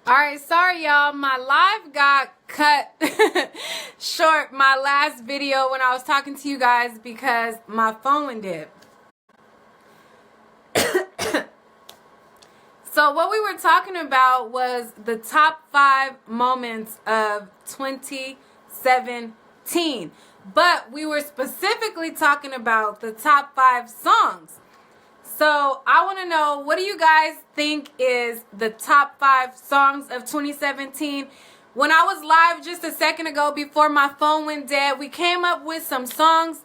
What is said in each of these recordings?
All right, sorry y'all, my live got cut short my last video when I was talking to you guys because my phone went dead. So what we were talking about was the top 5 moments of 2017, but we were specifically talking about the top 5 songs. So I want to know, what do you guys think is the top 5 songs of 2017? When I was live just a second ago before my phone went dead, we came up with some songs,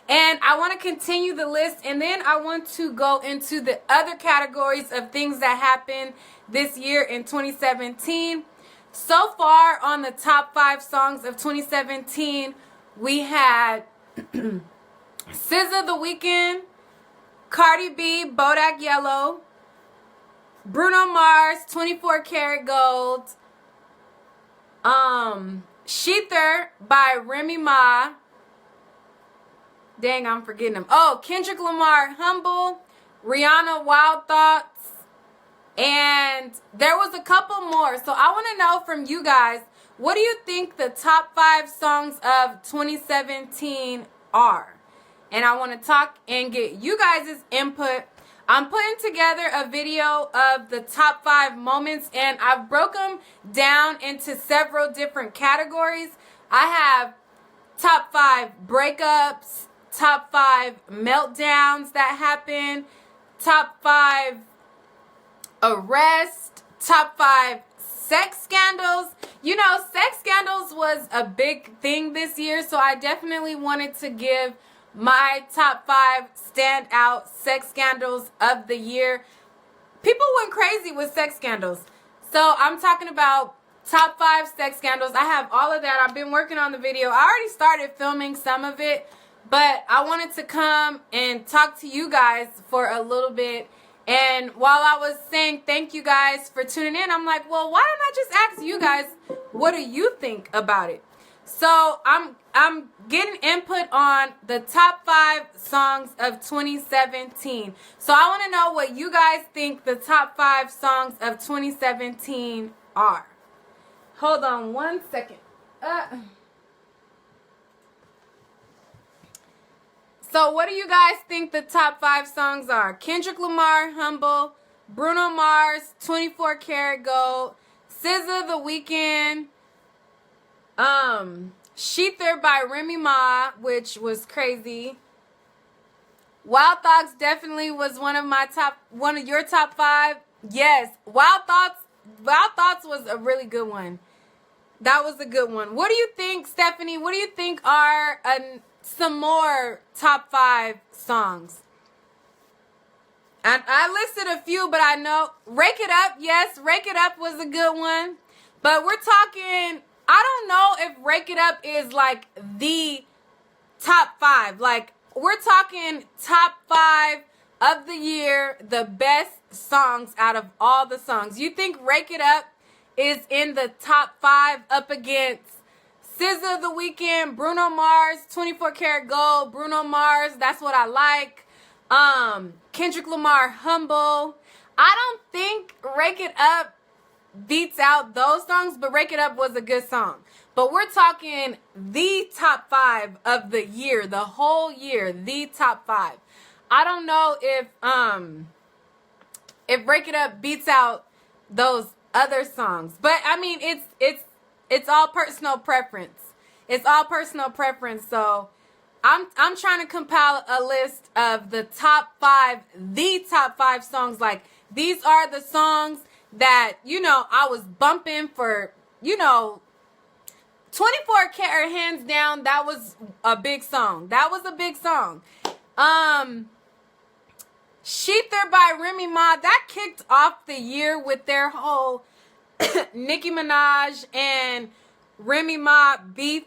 and I want to continue the list, and then I want to go into the other categories of things that happened this year in 2017. So far on the top 5 songs of 2017, we had SZA The Weeknd, Cardi B, Bodak Yellow, Bruno Mars, 24 Karat Gold, Sheether by Remy Ma. Dang, I'm forgetting them. Oh, Kendrick Lamar, Humble, Rihanna, Wild Thoughts, and there was a couple more. So I want to know from you guys, what do you think the top 5 songs of 2017 are? And I want to talk and get you guys' input. I'm putting together a video of the top 5 moments, and I've broken them down into several different categories. I have top 5 breakups, top 5 meltdowns that happened, top 5 arrests, top 5 sex scandals. You know, sex scandals was a big thing this year, so I definitely wanted to give my top 5 standout sex scandals of the year. People went crazy with sex scandals. So I'm talking about top 5 sex scandals. I have all of that. I've been working on the video. I already started filming some of it, but I wanted to come and talk to you guys for a little bit. And while I was saying thank you guys for tuning in, I'm like, well, why don't I just ask you guys, what do you think about it? So I'm getting input on the top 5 songs of 2017. So I want to know what you guys think the top 5 songs of 2017 are. Hold on one second. So what do you guys think the top 5 songs are? Kendrick Lamar, Humble, Bruno Mars, 24 Karat Gold, SZA The Weeknd, Sheether by Remy Ma, which was crazy. Wild Thoughts definitely was one of your top 5. Yes, Wild Thoughts was a really good one. That was a good one. What do you think, Stephanie? What do you think are some more top 5 songs? I listed a few, but I know Rake It Up. Yes, Rake It Up was a good one. But we're talking, I don't know if Rake It Up is like the top 5. Like, we're talking top 5 of the year, the best songs out of all the songs. You think Rake It Up is in the top 5 up against SZA The Weeknd, Bruno Mars, 24 Karat Gold, Bruno Mars, That's What I Like, Kendrick Lamar, Humble. I don't think Rake It Up beats out those songs, but Rake It Up was a good song. But we're talking the top 5 of the year, the whole year, the top 5. I don't know if Rake It Up beats out those other songs, but I mean it's all personal preference. It's all personal preference. So I'm trying to compile a list of the top 5 songs. Like, these are the songs that, you know, I was bumping for, you know, 24 Karat, hands down, that was a big song. That was a big song. Sheether by Remy Ma, that kicked off the year with their whole Nicki Minaj and Remy Ma beef.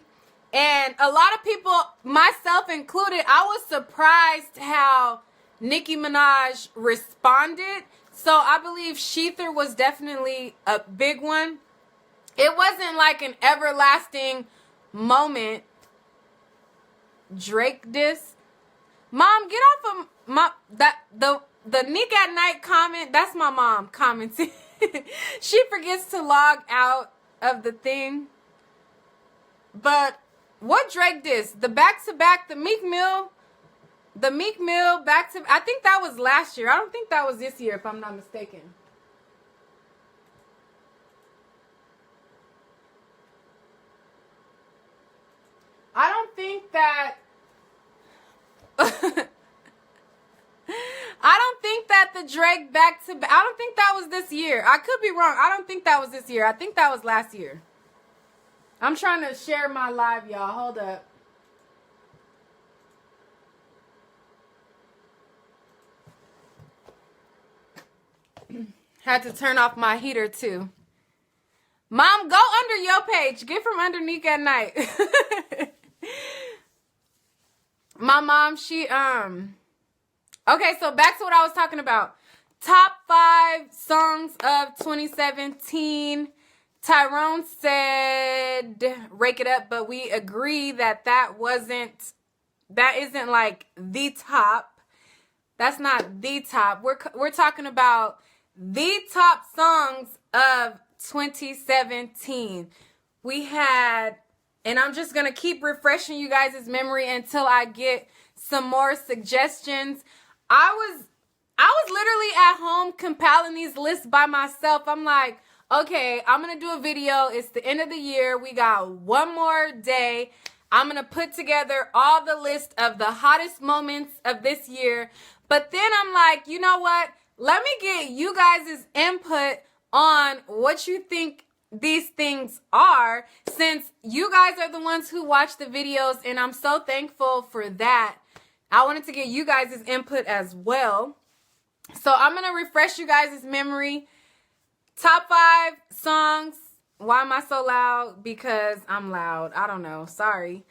And a lot of people, myself included, I was surprised how Nicki Minaj responded. So I believe Sheether was definitely a big one. It wasn't like an everlasting moment. Drake diss. Mom, get off of the Nick at Night comment, that's my mom commenting. She forgets to log out of the thing. But what Drake diss? The back-to-back, the Meek Mill back to, I think that was last year. I don't think that was this year, if I'm not mistaken. I don't think that I don't think that the Drake back to, I don't think that was this year. I could be wrong. I don't think that was this year. I think that was last year. I'm trying to share my live, y'all. Hold up. Had to turn off my heater too. Mom, go under your page. Get from underneath at night. My mom, she, okay, so back to what I was talking about. Top 5 songs of 2017. Tyrone said, rake it up, but we agree that that isn't like the top. That's not the top. We're talking about the top songs of 2017. We had, and I'm just going to keep refreshing you guys' memory until I get some more suggestions. I was literally at home compiling these lists by myself. I'm like, okay, I'm going to do a video. It's the end of the year. We got one more day. I'm going to put together all the list of the hottest moments of this year. But then I'm like, you know what? Let me get you guys' input on what you think these things are, since you guys are the ones who watch the videos, and I'm so thankful for that. I wanted to get you guys' input as well. So I'm going to refresh you guys' memory. Top 5 songs. Why am I so loud? Because I'm loud. I don't know. Sorry.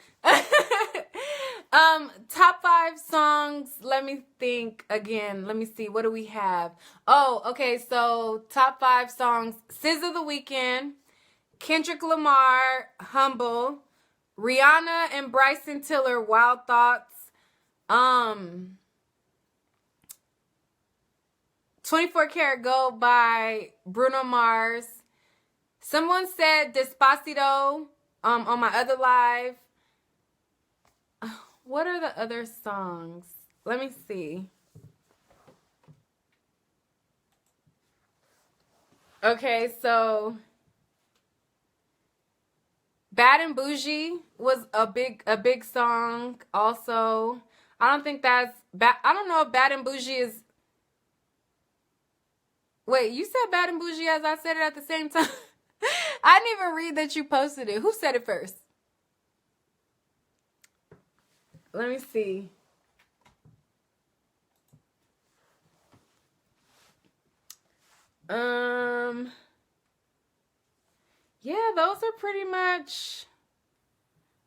Top 5 songs. Let me think again. Let me see. What do we have? Oh, okay. So top 5 songs. SZA The Weeknd, Kendrick Lamar, Humble, Rihanna and Bryson Tiller, Wild Thoughts. 24 Karat Gold by Bruno Mars. Someone said Despacito on my other live. What are the other songs? Let me see. Okay, so Bad and Bougie was a big song also. I don't think that's bad. I don't know if Bad and Bougie is. Wait, you said Bad and Bougie as I said it at the same time? I didn't even read that you posted it. Who said it first? Let me see. Yeah, those are pretty much,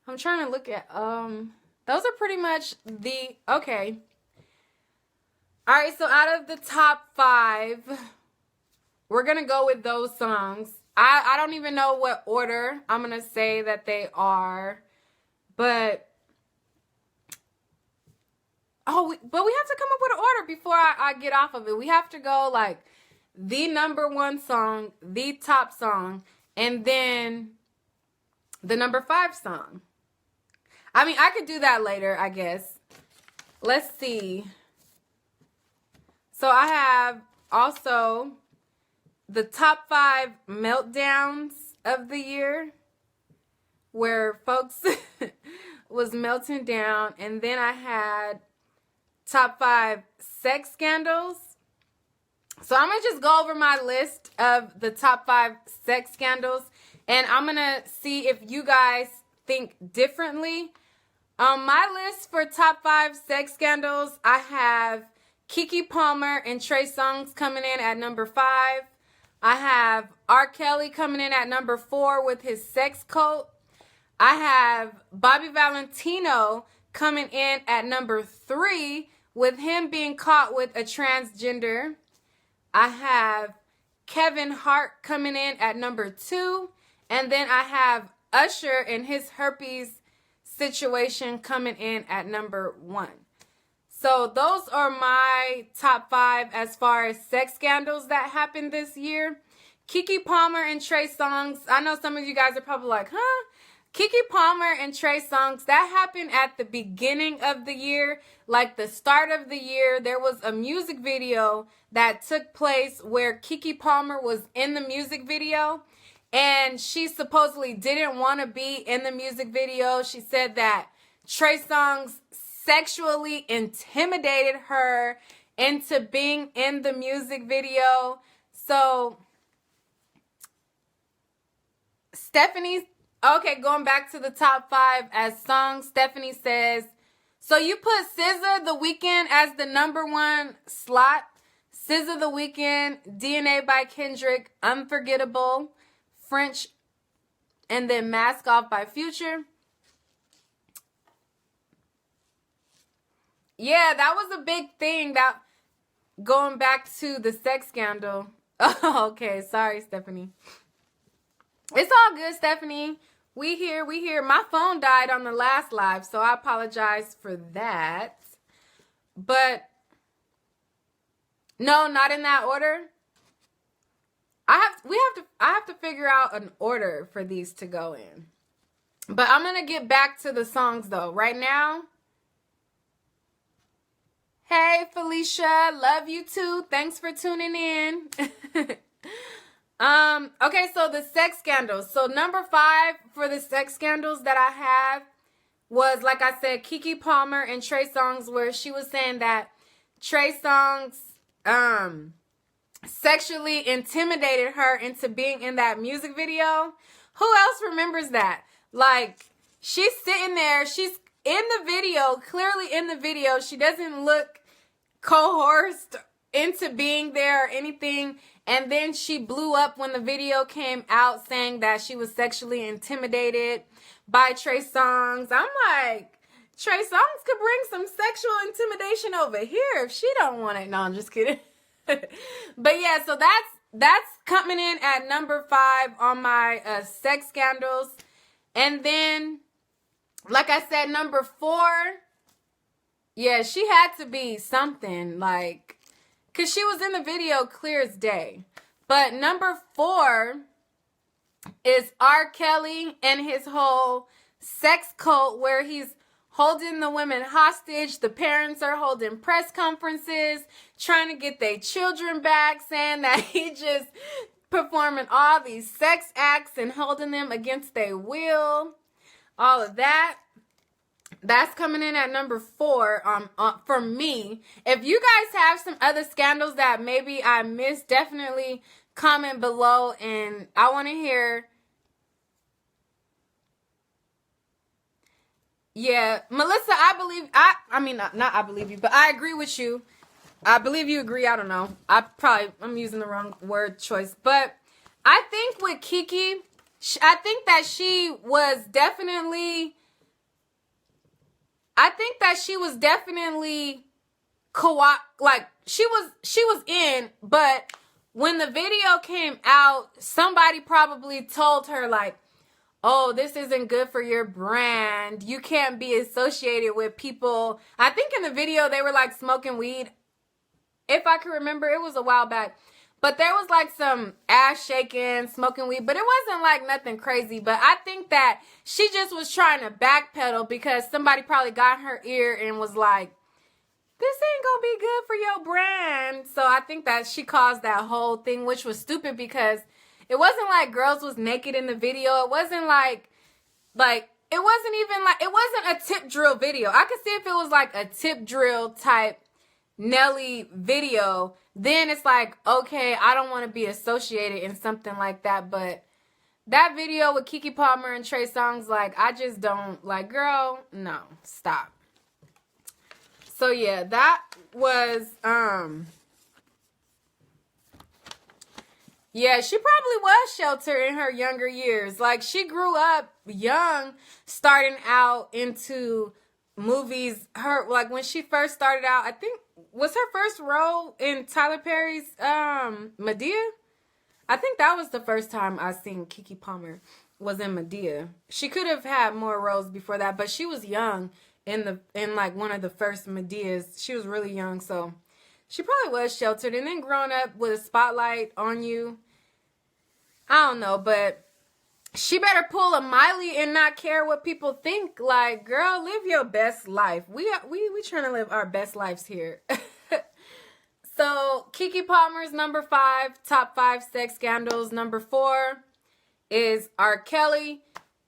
I'm trying to look at, those are pretty much the, okay. All right, so out of the top 5, we're going to go with those songs. I don't even know what order I'm going to say that they are, but, but we have to come up with an order before I get off of it. We have to go like the number 1 song, the top song, and then the number 5 song. I mean, I could do that later, I guess. Let's see. So I have also the top 5 meltdowns of the year, where folks was melting down. And then I had top 5 sex scandals. So I'm going to just go over my list of the top 5 sex scandals, and I'm going to see if you guys think differently. My list for top 5 sex scandals, I have Keke Palmer and Trey Songz coming in at number 5. I have R. Kelly coming in at number 4 with his sex cult. I have Bobby Valentino coming in at number 3 with him being caught with a transgender. I have Kevin Hart coming in at number 2. And then I have Usher and his herpes situation coming in at number 1. So those are my top 5 as far as sex scandals that happened this year. Keke Palmer and Trey Songz. I know some of you guys are probably like, huh? Keke Palmer and Trey Songz, that happened at the beginning of the year, like the start of the year. There was a music video that took place where Keke Palmer was in the music video, and she supposedly didn't want to be in the music video. She said that Trey Songz sexually intimidated her into being in the music video. So Stephanie, okay, going back to the top 5 as songs, Stephanie says, so you put SZA The Weeknd as the number 1 slot. SZA The Weeknd, DNA by Kendrick, Unforgettable, French, and then Mask Off by Future. Yeah, that was a big thing, that going back to the sex scandal. Oh, okay, sorry, Stephanie. It's all good, Stephanie. We here. My phone died on the last live, so I apologize for that. But no, not in that order. I have to figure out an order for these to go in. But I'm gonna get back to the songs though. Right now. Hey Felicia, love you too. Thanks for tuning in. Okay, so the sex scandals. So number 5 for the sex scandals that I have was, like I said, Keke Palmer and Trey Songz, where she was saying that Trey Songz sexually intimidated her into being in that music video. Who else remembers that? Like, she's sitting there, she's in the video, clearly in the video. She doesn't look coerced into being there or anything. And then she blew up when the video came out saying that she was sexually intimidated by Trey Songz. I'm like, Trey Songz could bring some sexual intimidation over here if she don't want it. No, I'm just kidding. But yeah, so that's coming in at number 5 on my sex scandals. And then, like I said, number 4, yeah, she had to be something, like, because she was in the video clear as day. But number 4 is R. Kelly and his whole sex cult where he's holding the women hostage. The parents are holding press conferences, trying to get their children back, saying that he just performing all these sex acts and holding them against their will. All of that. That's coming in at number 4 for me. If you guys have some other scandals that maybe I missed, definitely comment below, and I want to hear. Yeah, Melissa, I mean, not I believe you, but I agree with you. I believe you agree. I don't know. I'm using the wrong word choice, but I think with Keke, I think that she was definitely like she was in, but when the video came out, somebody probably told her like, oh, this isn't good for your brand. You can't be associated with people. I think in the video they were like smoking weed. If I can remember, it was a while back. But there was like some ass shaking, smoking weed, but it wasn't like nothing crazy. But I think that she just was trying to backpedal because somebody probably got in her ear and was like, this ain't gonna be good for your brand. So I think that she caused that whole thing, which was stupid because it wasn't like girls was naked in the video. It wasn't like it wasn't a tip drill video. I could see if it was like a tip drill type Nelly video, then it's like, okay, I don't want to be associated in something like that. But that video with Keke Palmer and Trey Songz, like, I just don't, like, girl, no, stop. So yeah, that was yeah, she probably was sheltered in her younger years. Like, she grew up young, starting out into movies. Her, like, when she first started out, I think, was her first role in Tyler Perry's Medea? I think that was the first time I seen Keke Palmer was in Medea. She could have had more roles before that, but she was young in like one of the first Medeas. She was really young, so she probably was sheltered. And then growing up with a spotlight on you, I don't know, but she better pull a Miley and not care what people think. Like, girl, live your best life. We trying to live our best lives here. So Keke Palmer's number 5, top 5 sex scandals. Number 4 is R. Kelly.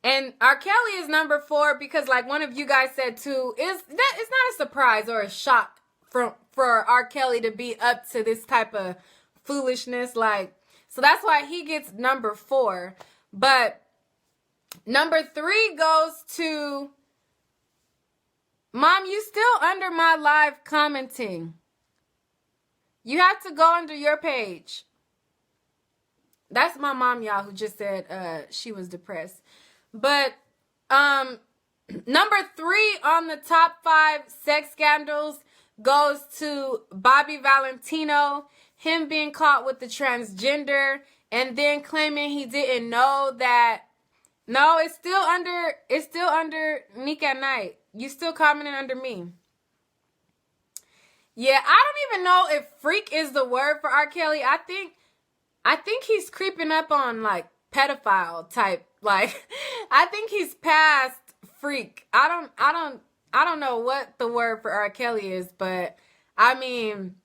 And R. Kelly is number 4 because, like one of you guys said too, it's not a surprise or a shock for R. Kelly to be up to this type of foolishness. Like, so that's why he gets number 4. But number 3 goes to Mom. You still under my live commenting. You have to go under your page. That's my mom, y'all, who just said she was depressed. But number 3 on the top 5 sex scandals goes to Bobby Valentino. Him being caught with the transgender and then claiming he didn't know that. No, it's still under Nick at Night. You still commenting under me. Yeah, I don't even know if freak is the word for R. Kelly. I think he's creeping up on like pedophile type. Like, I think he's past freak. I don't know what the word for R. Kelly is, but I mean,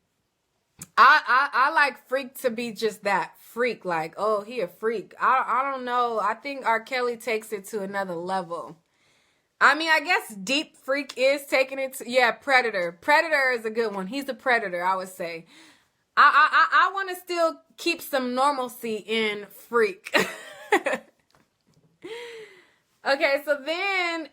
I like freak to be just that freak. Like, oh, he a freak. I don't know. I think R. Kelly takes it to another level. I mean, I guess deep freak is taking it to, yeah, predator. Predator is a good one. He's a predator, I would say. I want to still keep some normalcy in freak. Okay, so then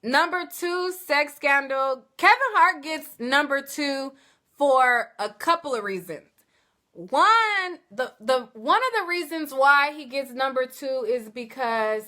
number 2 sex scandal. Kevin Hart gets number 2 for a couple of reasons. One of the reasons why he gets number 2 is because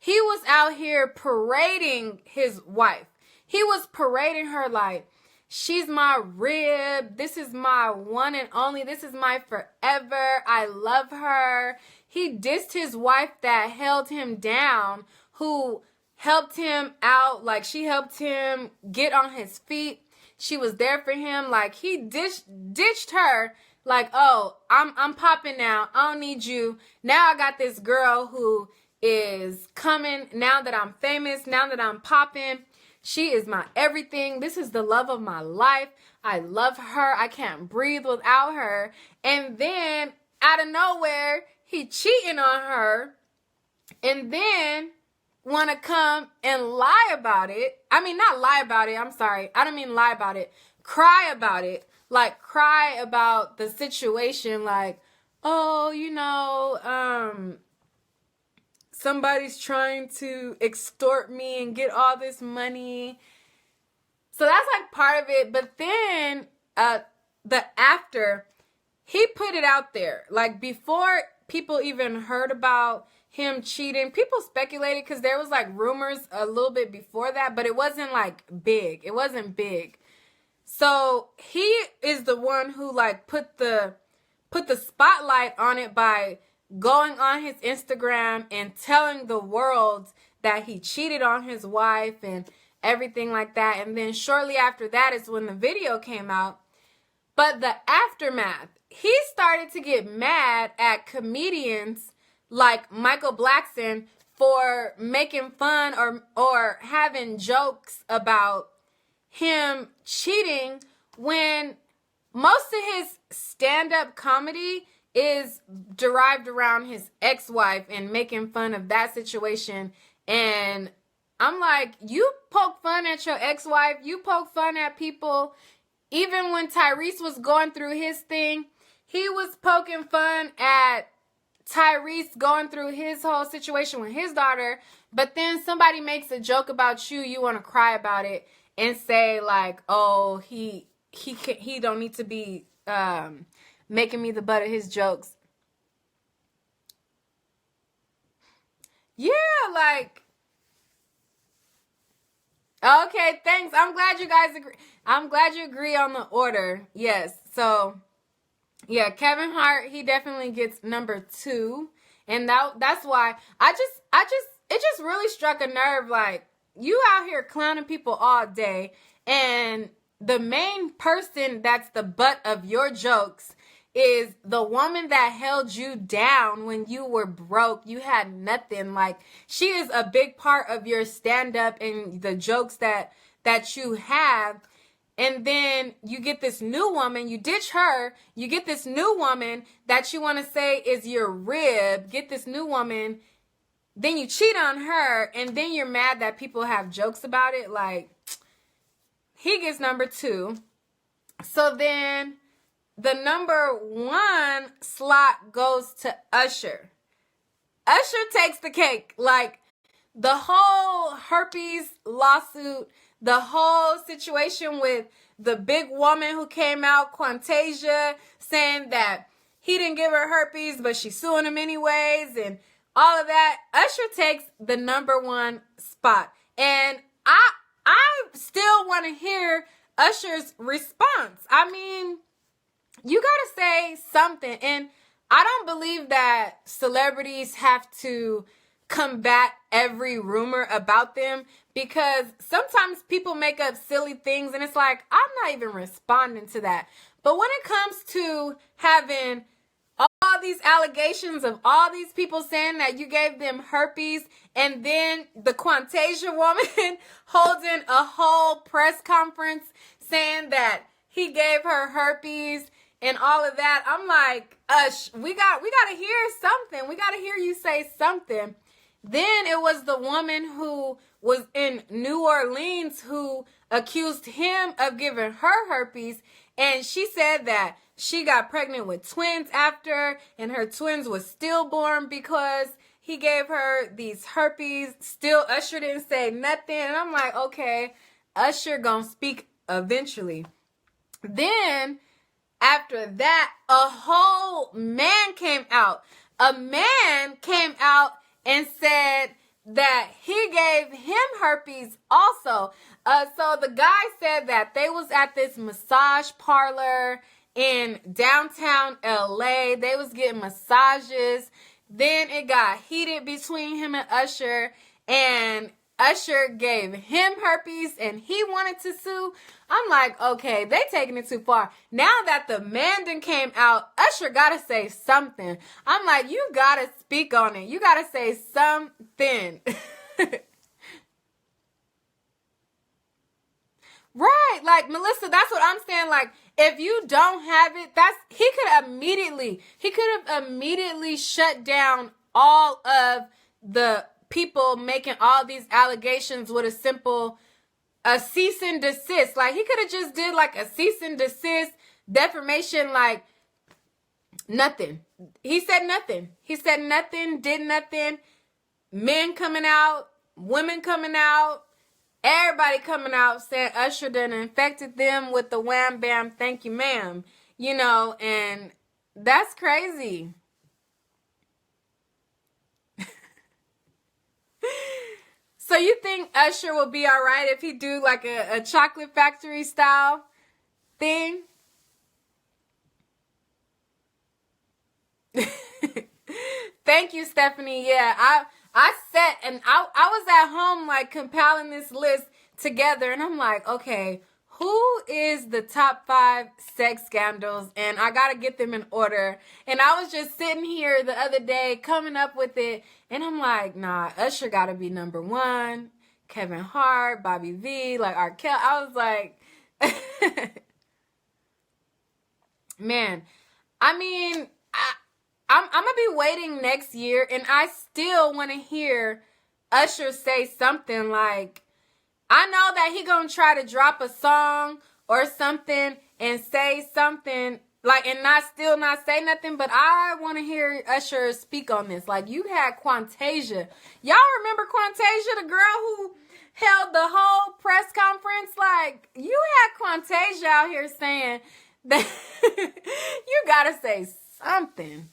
he was out here parading his wife. He was parading her like, she's my rib. This is my one and only. This is my forever. I love her. He dissed his wife that held him down, who helped him out. Like, she helped him get on his feet. She was there for him. Like, he ditched her. Like, oh, I'm popping now. I don't need you. Now I got this girl who is coming now that I'm famous, now that I'm popping. She is my everything. This is the love of my life. I love her. I can't breathe without her. And then out of nowhere, he cheating on her and then want to come and lie about it. I mean, not lie about it. I'm sorry. I don't mean lie about it. Cry about it. Like, cry about the situation. Like, oh, you know, somebody's trying to extort me and get all this money. So that's like part of it. But then the after, he put it out there. Like, before people even heard about him cheating, people speculated because there was like rumors a little bit before that, but it wasn't like big. It wasn't big. So he is the one who like put the spotlight on it by going on his Instagram and telling the world that he cheated on his wife and everything like that. And then shortly after that is when the video came out. But the aftermath, he started to get mad at comedians like Michael Blackson for making fun or having jokes about him cheating when most of his stand-up comedy is derived around his ex-wife and making fun of that situation. And I'm like, you poke fun at your ex-wife, you poke fun at people. Even when Tyrese was going through his thing, he was poking fun at Tyrese going through his whole situation with his daughter. But then somebody makes a joke about you, you want to cry about it and say like, oh, he don't need to be making me the butt of his jokes. Yeah, like, okay, thanks. I'm glad you guys agree. I'm glad you agree on the order. Yes. So, yeah, Kevin Hart, he definitely gets number 2. And that's why it just really struck a nerve. Like, you out here clowning people all day, and the main person that's the butt of your jokes is the woman that held you down when you were broke. You had nothing. Like, she is a big part of your stand-up and the jokes that you have. And then you get this new woman, you ditch her, you get this new woman that you want to say is your rib, get this new woman, then you cheat on her, and then you're mad that people have jokes about it. Like, he gets number 2. So then the number 1 slot goes to Usher. Usher takes the cake. Like, the whole herpes lawsuit, the whole situation with the big woman who came out, Quantasia, saying that he didn't give her herpes, but she's suing him anyways, and all of that. Usher takes the number 1 spot. And I still want to hear Usher's response. I mean, you got to say something. And I don't believe that celebrities have to combat every rumor about them, because sometimes people make up silly things and it's like, I'm not even responding to that. But when it comes to having all these allegations of all these people saying that you gave them herpes, and then the Quantasia woman holding a whole press conference saying that he gave her herpes and all of that, I'm like, we got to hear something. We got to hear you say something. Then it was the woman who was in New Orleans who accused him of giving her herpes, and she said that she got pregnant with twins after, and her twins was stillborn because he gave her these herpes. Still, Usher didn't say nothing, and I'm like, okay, Usher gonna speak eventually. Then, after that, a whole man came out. A man came out and said that he gave him herpes also. So the guy said that they was at this massage parlor in downtown LA. They was getting massages. Then it got heated between him and Usher gave him herpes and he wanted to sue. I'm like, okay, they taking it too far. Now that the man done came out, Usher gotta say something. I'm like, you gotta speak on it. You gotta say something. Right, like, Melissa, that's what I'm saying. Like, if you don't have it, he could have immediately shut down all of the people making all these allegations with a cease and desist. Like, he could have just did like a cease and desist, defamation, like nothing. He said nothing. Did nothing. Men coming out, women coming out, everybody coming out saying Usher done infected them with the wham bam, thank you ma'am. You know, and that's crazy. So you think Usher will be all right if he do like a chocolate factory style thing? Thank you, Stephanie. Yeah, I sat and I was at home like compiling this list together, and I'm like, okay, who is the top 5 sex scandals? And I got to get them in order. And I was just sitting here the other day coming up with it. And I'm like, nah, Usher got to be number 1. Kevin Hart, Bobby V, like R. Kelly. I was like, man, I mean, I'm going to be waiting next year. And I still want to hear Usher say something like, I know that he gonna try to drop a song or something and say something like, and not say nothing, but I want to hear Usher speak on this. Like, you had Quantasia. Y'all remember Quantasia, the girl who held the whole press conference? Like, you had Quantasia out here saying that you gotta say something.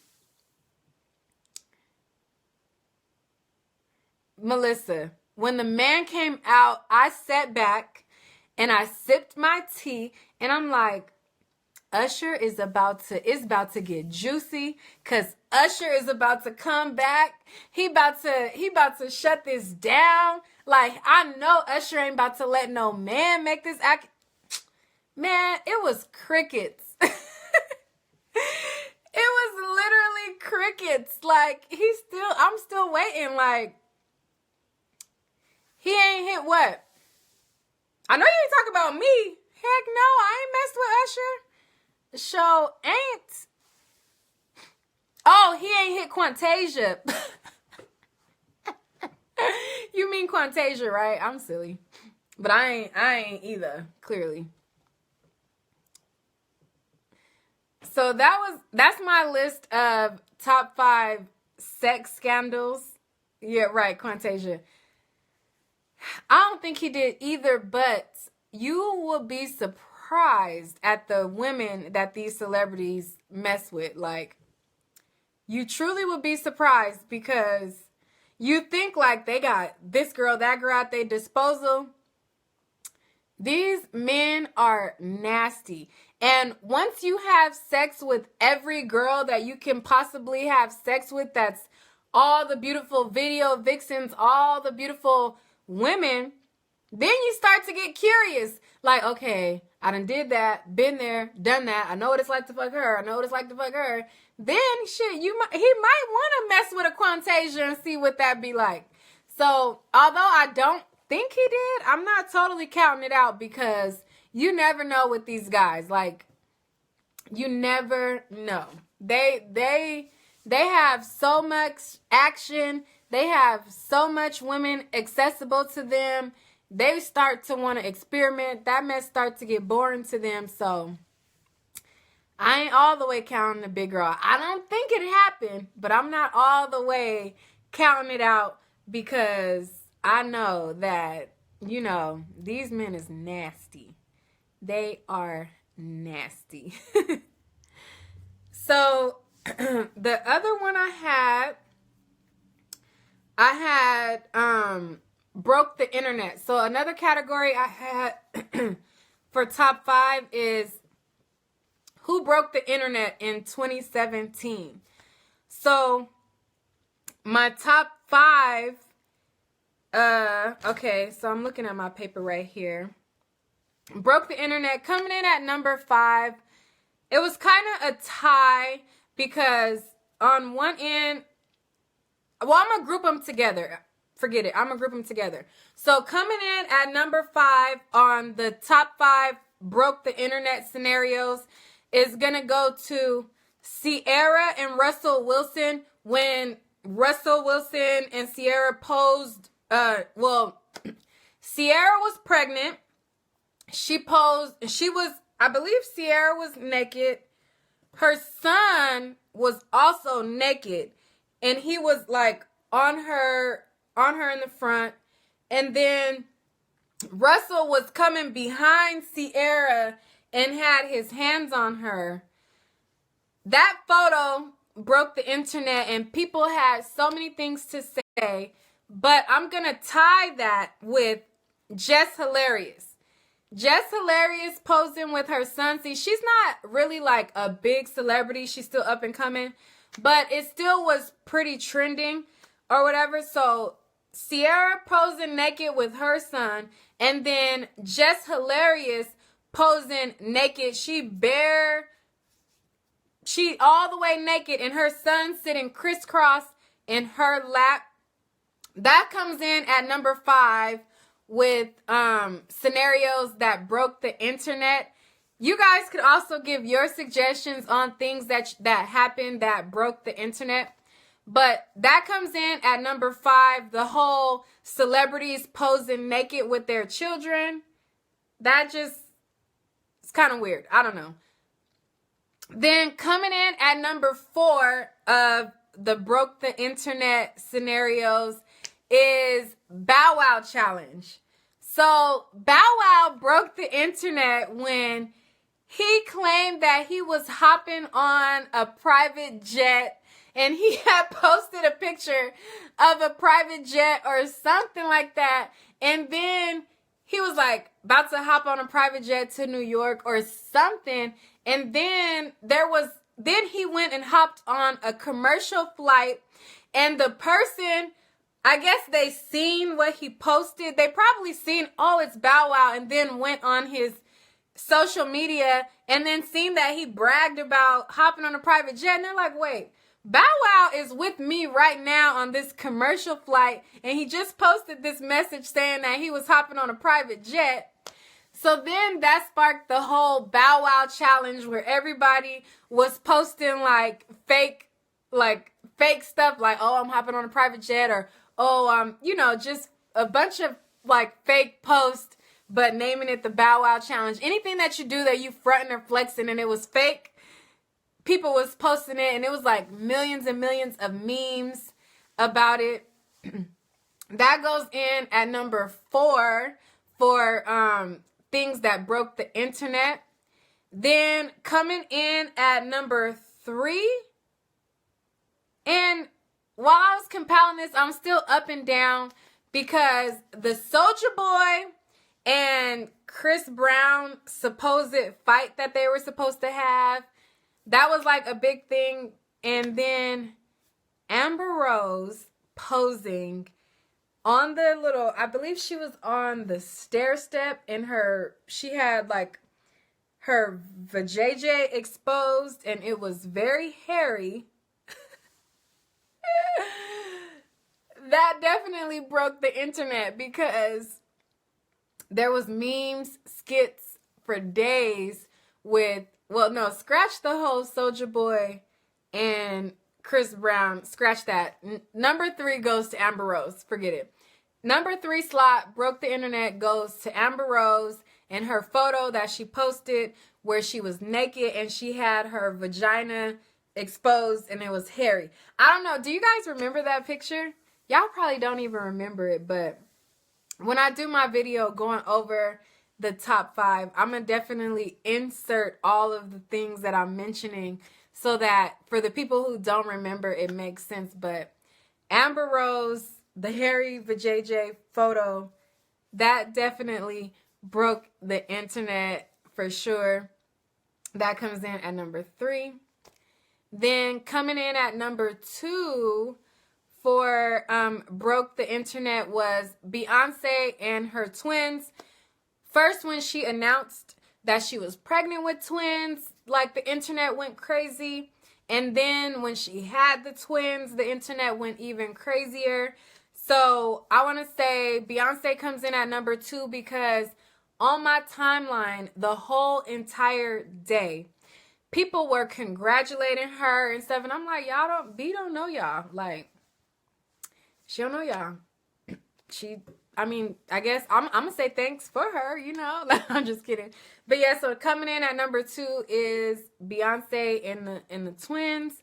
Melissa, when the man came out, I sat back and I sipped my tea and I'm like, Usher is about to get juicy, because Usher is about to come back. He about to shut this down. Like, I know Usher ain't about to let no man make this act. Man, it was crickets. It was literally crickets. Like, I'm still waiting. Like, he ain't hit what? I know you ain't talking about me. Heck no, I ain't messed with Usher. The show ain't. Oh, he ain't hit Quantasia. You mean Quantasia, right? I'm silly. But I ain't either, clearly. So that's my list of top 5 sex scandals. Yeah, right, Quantasia. I don't think he did either, but you will be surprised at the women that these celebrities mess with. Like, you truly would be surprised because you think like they got this girl, that girl at their disposal. These men are nasty. And once you have sex with every girl that you can possibly have sex with, that's all the beautiful video vixens, all the beautiful women, then you start to get curious. Like, okay, I done did that, been there, done that. I know what it's like to fuck her. I know what it's like to fuck her. Then, shit, he might want to mess with a Quantasia and see what that be like. So, although I don't think he did, I'm not totally counting it out because you never know with these guys. Like, you never know. They have so much action. They have so much women accessible to them. They start to want to experiment. That mess starts to get boring to them. So I ain't all the way counting the big girl. I don't think it happened, but I'm not all the way counting it out because I know that, you know, these men is nasty. They are nasty. So the other one I had broke the internet. So another category I had for top 5 is who broke the internet in 2017. So my top 5, okay, so I'm looking at my paper right here. Broke the internet coming in at number 5. It was kind of a tie because on one end, well, I'm going to group them together. Forget it. I'm going to group them together. So coming in at number 5 on the top 5 broke the internet scenarios is going to go to Ciara and Russell Wilson when Russell Wilson and Ciara posed. Well, Ciara was pregnant. She posed. I believe Ciara was naked. Her son was also naked. And he was like on her in the front. And then Russell was coming behind Ciara and had his hands on her. That photo broke the internet and people had so many things to say. But I'm going to tie that with Jess Hilarious. Jess Hilarious posing with her son. See, she's not really like a big celebrity. She's still up and coming. But it still was pretty trending or whatever. So Ciara posing naked with her son. And then Jess Hilarious posing naked. She all the way naked. And her son sitting crisscross in her lap. That comes in at number 5 with scenarios that broke the internet. You guys could also give your suggestions on things that happened that broke the internet. But that comes in at number 5. The whole celebrities posing naked with their children. That just, it's kind of weird. I don't know. Then coming in at number 4 of the broke the internet scenarios is Bow Wow challenge. So Bow Wow broke the internet when he claimed that he was hopping on a private jet and he had posted a picture of a private jet or something like that. And then he was like about to hop on a private jet to New York or something. And then he went and hopped on a commercial flight and the person, I guess they seen what he posted. They probably seen, oh, it's Bow Wow, and then went on his social media and then seen that he bragged about hopping on a private jet. And they're like, wait, Bow Wow is with me right now on this commercial flight, and he just posted this message saying that he was hopping on a private jet. So then that sparked the whole Bow Wow challenge where everybody was posting like fake stuff like, oh, I'm hopping on a private jet, or oh, just a bunch of like fake posts, but naming it the Bow Wow challenge. Anything that you do that you fronting or flexing and it was fake, people was posting it, and it was like millions and millions of memes about it. That goes in at number 4 for things that broke the internet. Then coming in at number 3, and while I was compiling this, I'm still up and down because the Soulja Boy and Chris Brown supposed fight that they were supposed to have, that was like a big thing. And then Amber Rose posing on the little, I believe she was on the stair step, and she had like her vajayjay exposed, and it was very hairy. That definitely broke the internet because there was memes, skits for days with, well, no, scratch the whole Soulja Boy and Chris Brown. Scratch that. Number 3 goes to Amber Rose. Forget it. Number 3 slot broke the internet goes to Amber Rose and her photo that she posted where she was naked and she had her vagina exposed and it was hairy. I don't know. Do you guys remember that picture? Y'all probably don't even remember it, but when I do my video going over the top 5, I'm going to definitely insert all of the things that I'm mentioning so that for the people who don't remember, it makes sense. But Amber Rose, the hairy vajayjay photo, that definitely broke the internet for sure. That comes in at number 3. Then coming in at number 2 for broke the internet was Beyonce and her twins. First, when she announced that she was pregnant with twins, like the internet went crazy. And then when she had the twins, the internet went even crazier. So I want to say Beyonce comes in at number 2 because on my timeline, the whole entire day, people were congratulating her and stuff. And I'm like, B don't know y'all. Like, she don't know y'all. I guess I'm going to say thanks for her, I'm just kidding. But yeah, so coming in at number 2 is Beyonce and the twins.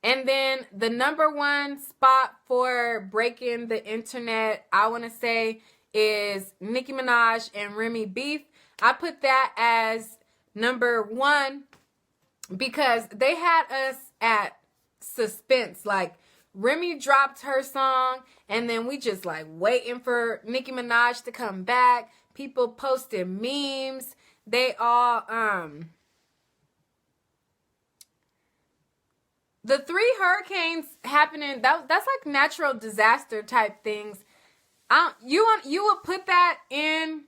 And then the number 1 spot for breaking the internet, I want to say, is Nicki Minaj and Remy Beef. I put that as number 1 because they had us at suspense. Like, Remy dropped her song, and then we just like waiting for Nicki Minaj to come back. People posted memes. They all, the 3 hurricanes happening, that's like natural disaster type things. You would put that in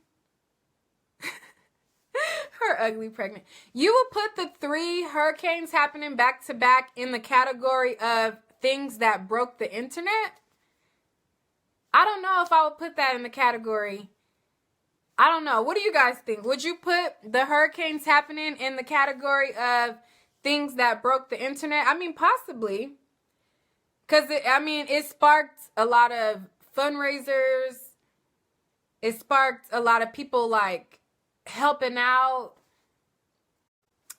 her ugly pregnant. You would put the 3 hurricanes happening back to back in the category of things that broke the internet? I don't know if I would put that in the category. I don't know. What do you guys think? Would you put the hurricanes happening in the category of things that broke the internet? I mean, possibly. Because, it sparked a lot of fundraisers. It sparked a lot of people, like, helping out.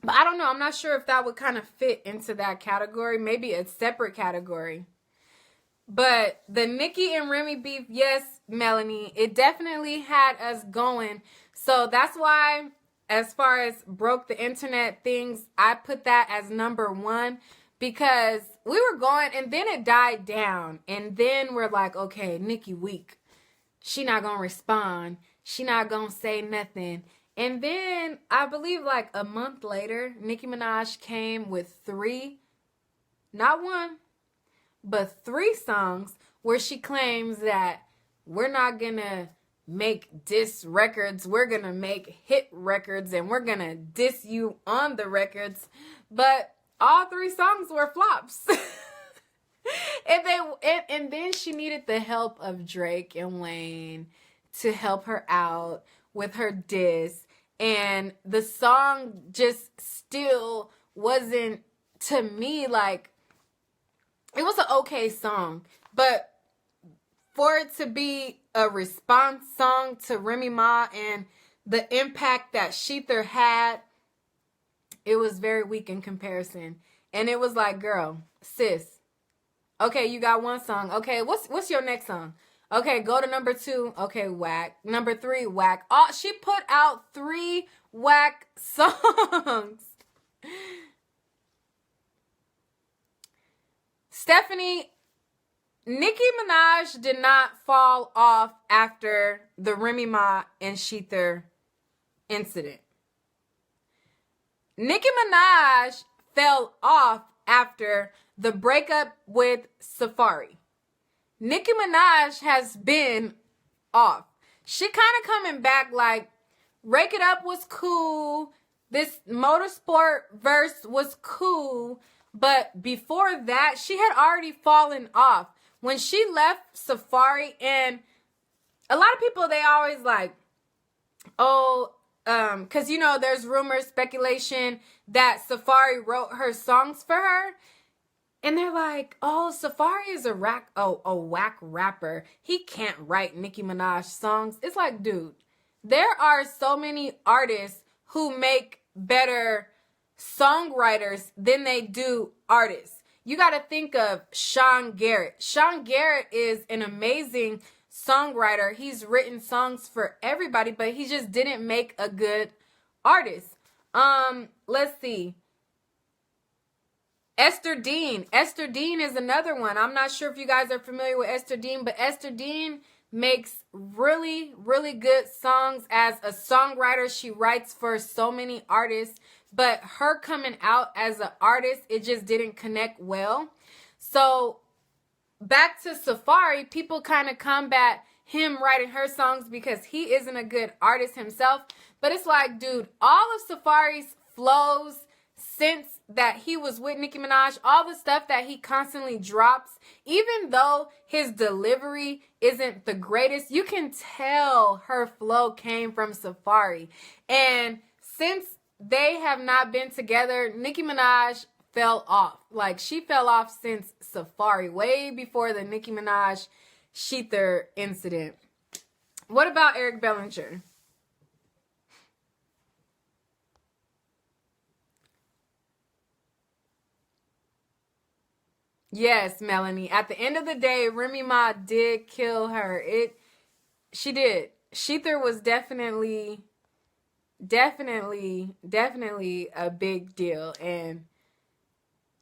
But I don't know. I'm not sure if that would kind of fit into that category. Maybe a separate category. But the Nicki and Remy beef, yes, Melanie, it definitely had us going. So that's why, as far as broke the internet things, I put that as number 1. Because we were going, and then it died down. And then we're like, okay, Nicki weak. She not going to respond. She not going to say nothing. And then, I believe like a month later, Nicki Minaj came with 3, not 1, but 3 songs where she claims that we're not gonna make diss records, we're gonna make hit records, and we're gonna diss you on the records. But all 3 songs were flops. And then she needed the help of Drake and Wayne to help her out with her diss. And the song just still wasn't, to me, like, it was an okay song. But for it to be a response song to Remy Ma and the impact that Sheether had, it was very weak in comparison. And it was like, girl, sis, okay, you got 1 song. Okay, what's your next song? Okay, go to number 2. Okay, whack. Number 3, whack. Oh, she put out 3 whack songs. Stephanie, Nicki Minaj did not fall off after the Remy Ma and Sheether incident. Nicki Minaj fell off after the breakup with Safari. Nicki Minaj has been off. She kind of coming back like, Rake It Up was cool. This Motorsport verse was cool. But before that, she had already fallen off. When she left Safari, and a lot of people, they always like, oh, because, you know, there's rumors, speculation that Safari wrote her songs for her. And they're like, oh, Safari is a whack rapper. He can't write Nicki Minaj songs. It's like, dude, there are so many artists who make better songwriters than they do artists. You got to think of Sean Garrett. Sean Garrett is an amazing songwriter. He's written songs for everybody, but he just didn't make a good artist. Let's see. Esther Dean. Esther Dean is another one. I'm not sure if you guys are familiar with Esther Dean, but Esther Dean makes really, really good songs as a songwriter. She writes for so many artists, but her coming out as an artist, it just didn't connect well. So back to Safari, people kind of combat him writing her songs because he isn't a good artist himself. But it's like, dude, all of Safari's flows since that he was with Nicki Minaj, all the stuff that he constantly drops, even though his delivery isn't the greatest, you can tell her flow came from Safari. And since they have not been together, Nicki Minaj fell off. Like, she fell off since Safari, way before the Nicki Minaj Sheether incident. What about Eric Bellinger? Yes, Melanie. At the end of the day, Remy Ma did kill her. She did. Sheether was definitely a big deal. And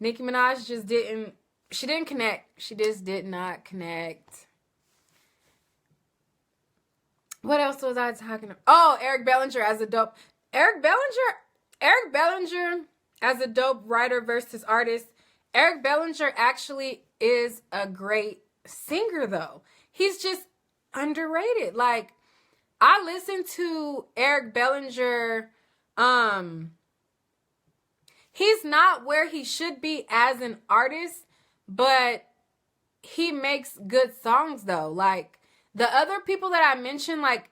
Nicki Minaj just didn't connect. She just did not connect. What else was I talking about? Oh, Eric Bellinger as a dope. Eric Bellinger as a dope writer versus artist. Eric Bellinger actually is a great singer, though. He's just underrated. Like, I listen to Eric Bellinger. He's not where he should be as an artist, but he makes good songs, though. Like, the other people that I mentioned, like,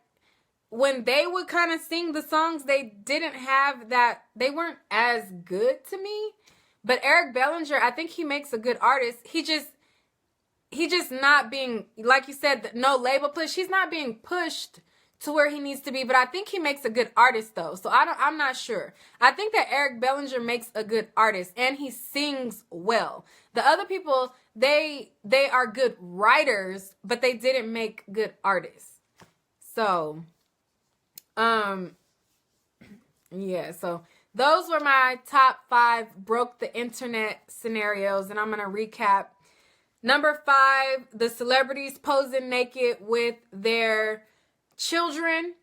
when they would kind of sing the songs, they didn't have that. They weren't as good to me. But Eric Bellinger, I think he makes a good artist. He just not being, like you said, no label push. He's not being pushed to where he needs to be. But I think he makes a good artist, though. So I'm not sure. I think that Eric Bellinger makes a good artist, and he sings well. The other people, they are good writers, but they didn't make good artists. So, yeah. So those were my top 5 broke the internet scenarios, and I'm going to recap. Number 5, the celebrities posing naked with their children.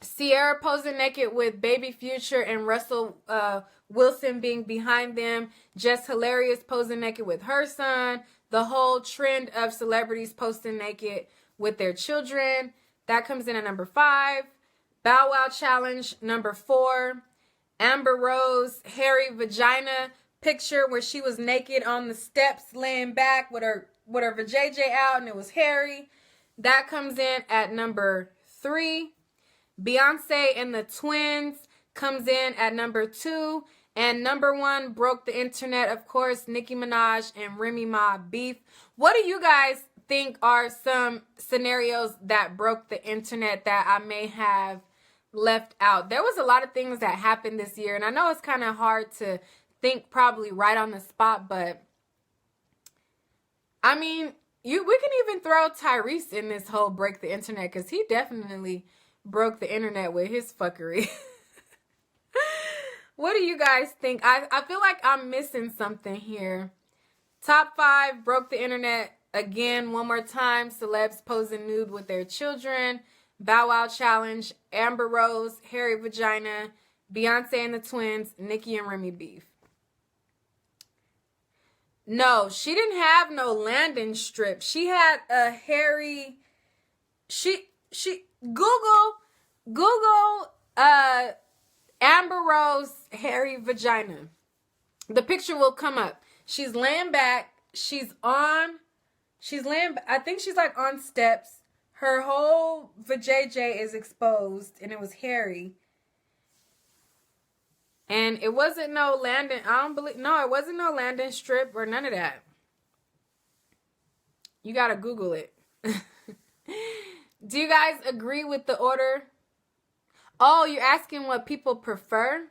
Sierra posing naked with baby Future and Russell Wilson being behind them. Jess Hilarious posing naked with her son. the whole trend of celebrities posting naked with their children. That comes in at number 5. Bow Wow Challenge, number 4. Amber Rose, hairy vagina picture where she was naked on the steps laying back with her vajayjay out and it was hairy. That comes in at number 3. Beyonce and the Twins comes in at number 2. And number 1 broke the internet, of course, Nicki Minaj and Remy Ma beef. What do you guys think are some scenarios that broke the internet that I may have left out? There was a lot of things that happened this year, and I know it's kind of hard to think probably right on the spot, but I mean, we can even throw Tyrese in this whole break the internet because he definitely broke the internet with his fuckery. What do you guys think? I feel like I'm missing something here. Top 5 broke the internet again one more time. Celebs posing nude with their children. Bow Wow Challenge. Amber Rose, hairy vagina. Beyonce and the Twins. Nicki and Remy beef. No, she didn't have no landing strip. She had a hairy. Google Amber Rose hairy vagina. The picture will come up. She's laying back. I think she's like on steps. Her whole vajayjay is exposed and it was hairy. And it wasn't no landing. It wasn't no landing strip or none of that. You gotta Google it. Do you guys agree with the order? Oh, you're asking what people prefer?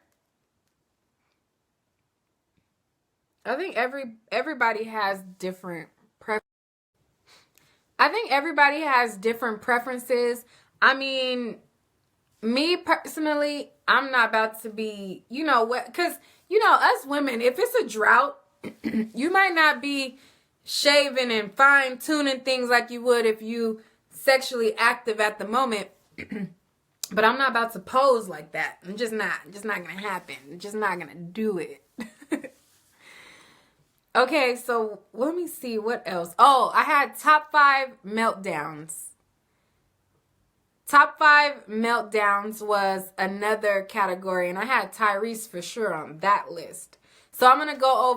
I think everybody has different preferences. I mean, me personally, I'm not about to be, because, us women, if it's a drought, you might not be shaving and fine tuning things like you would if you sexually active at the moment. But I'm not about to pose like that. I'm just not gonna happen. I'm just not gonna do it. Okay, so let me see what else. Oh, I had top 5 meltdowns. Top 5 meltdowns was another category, and I had Tyrese for sure on that list. So I'm gonna go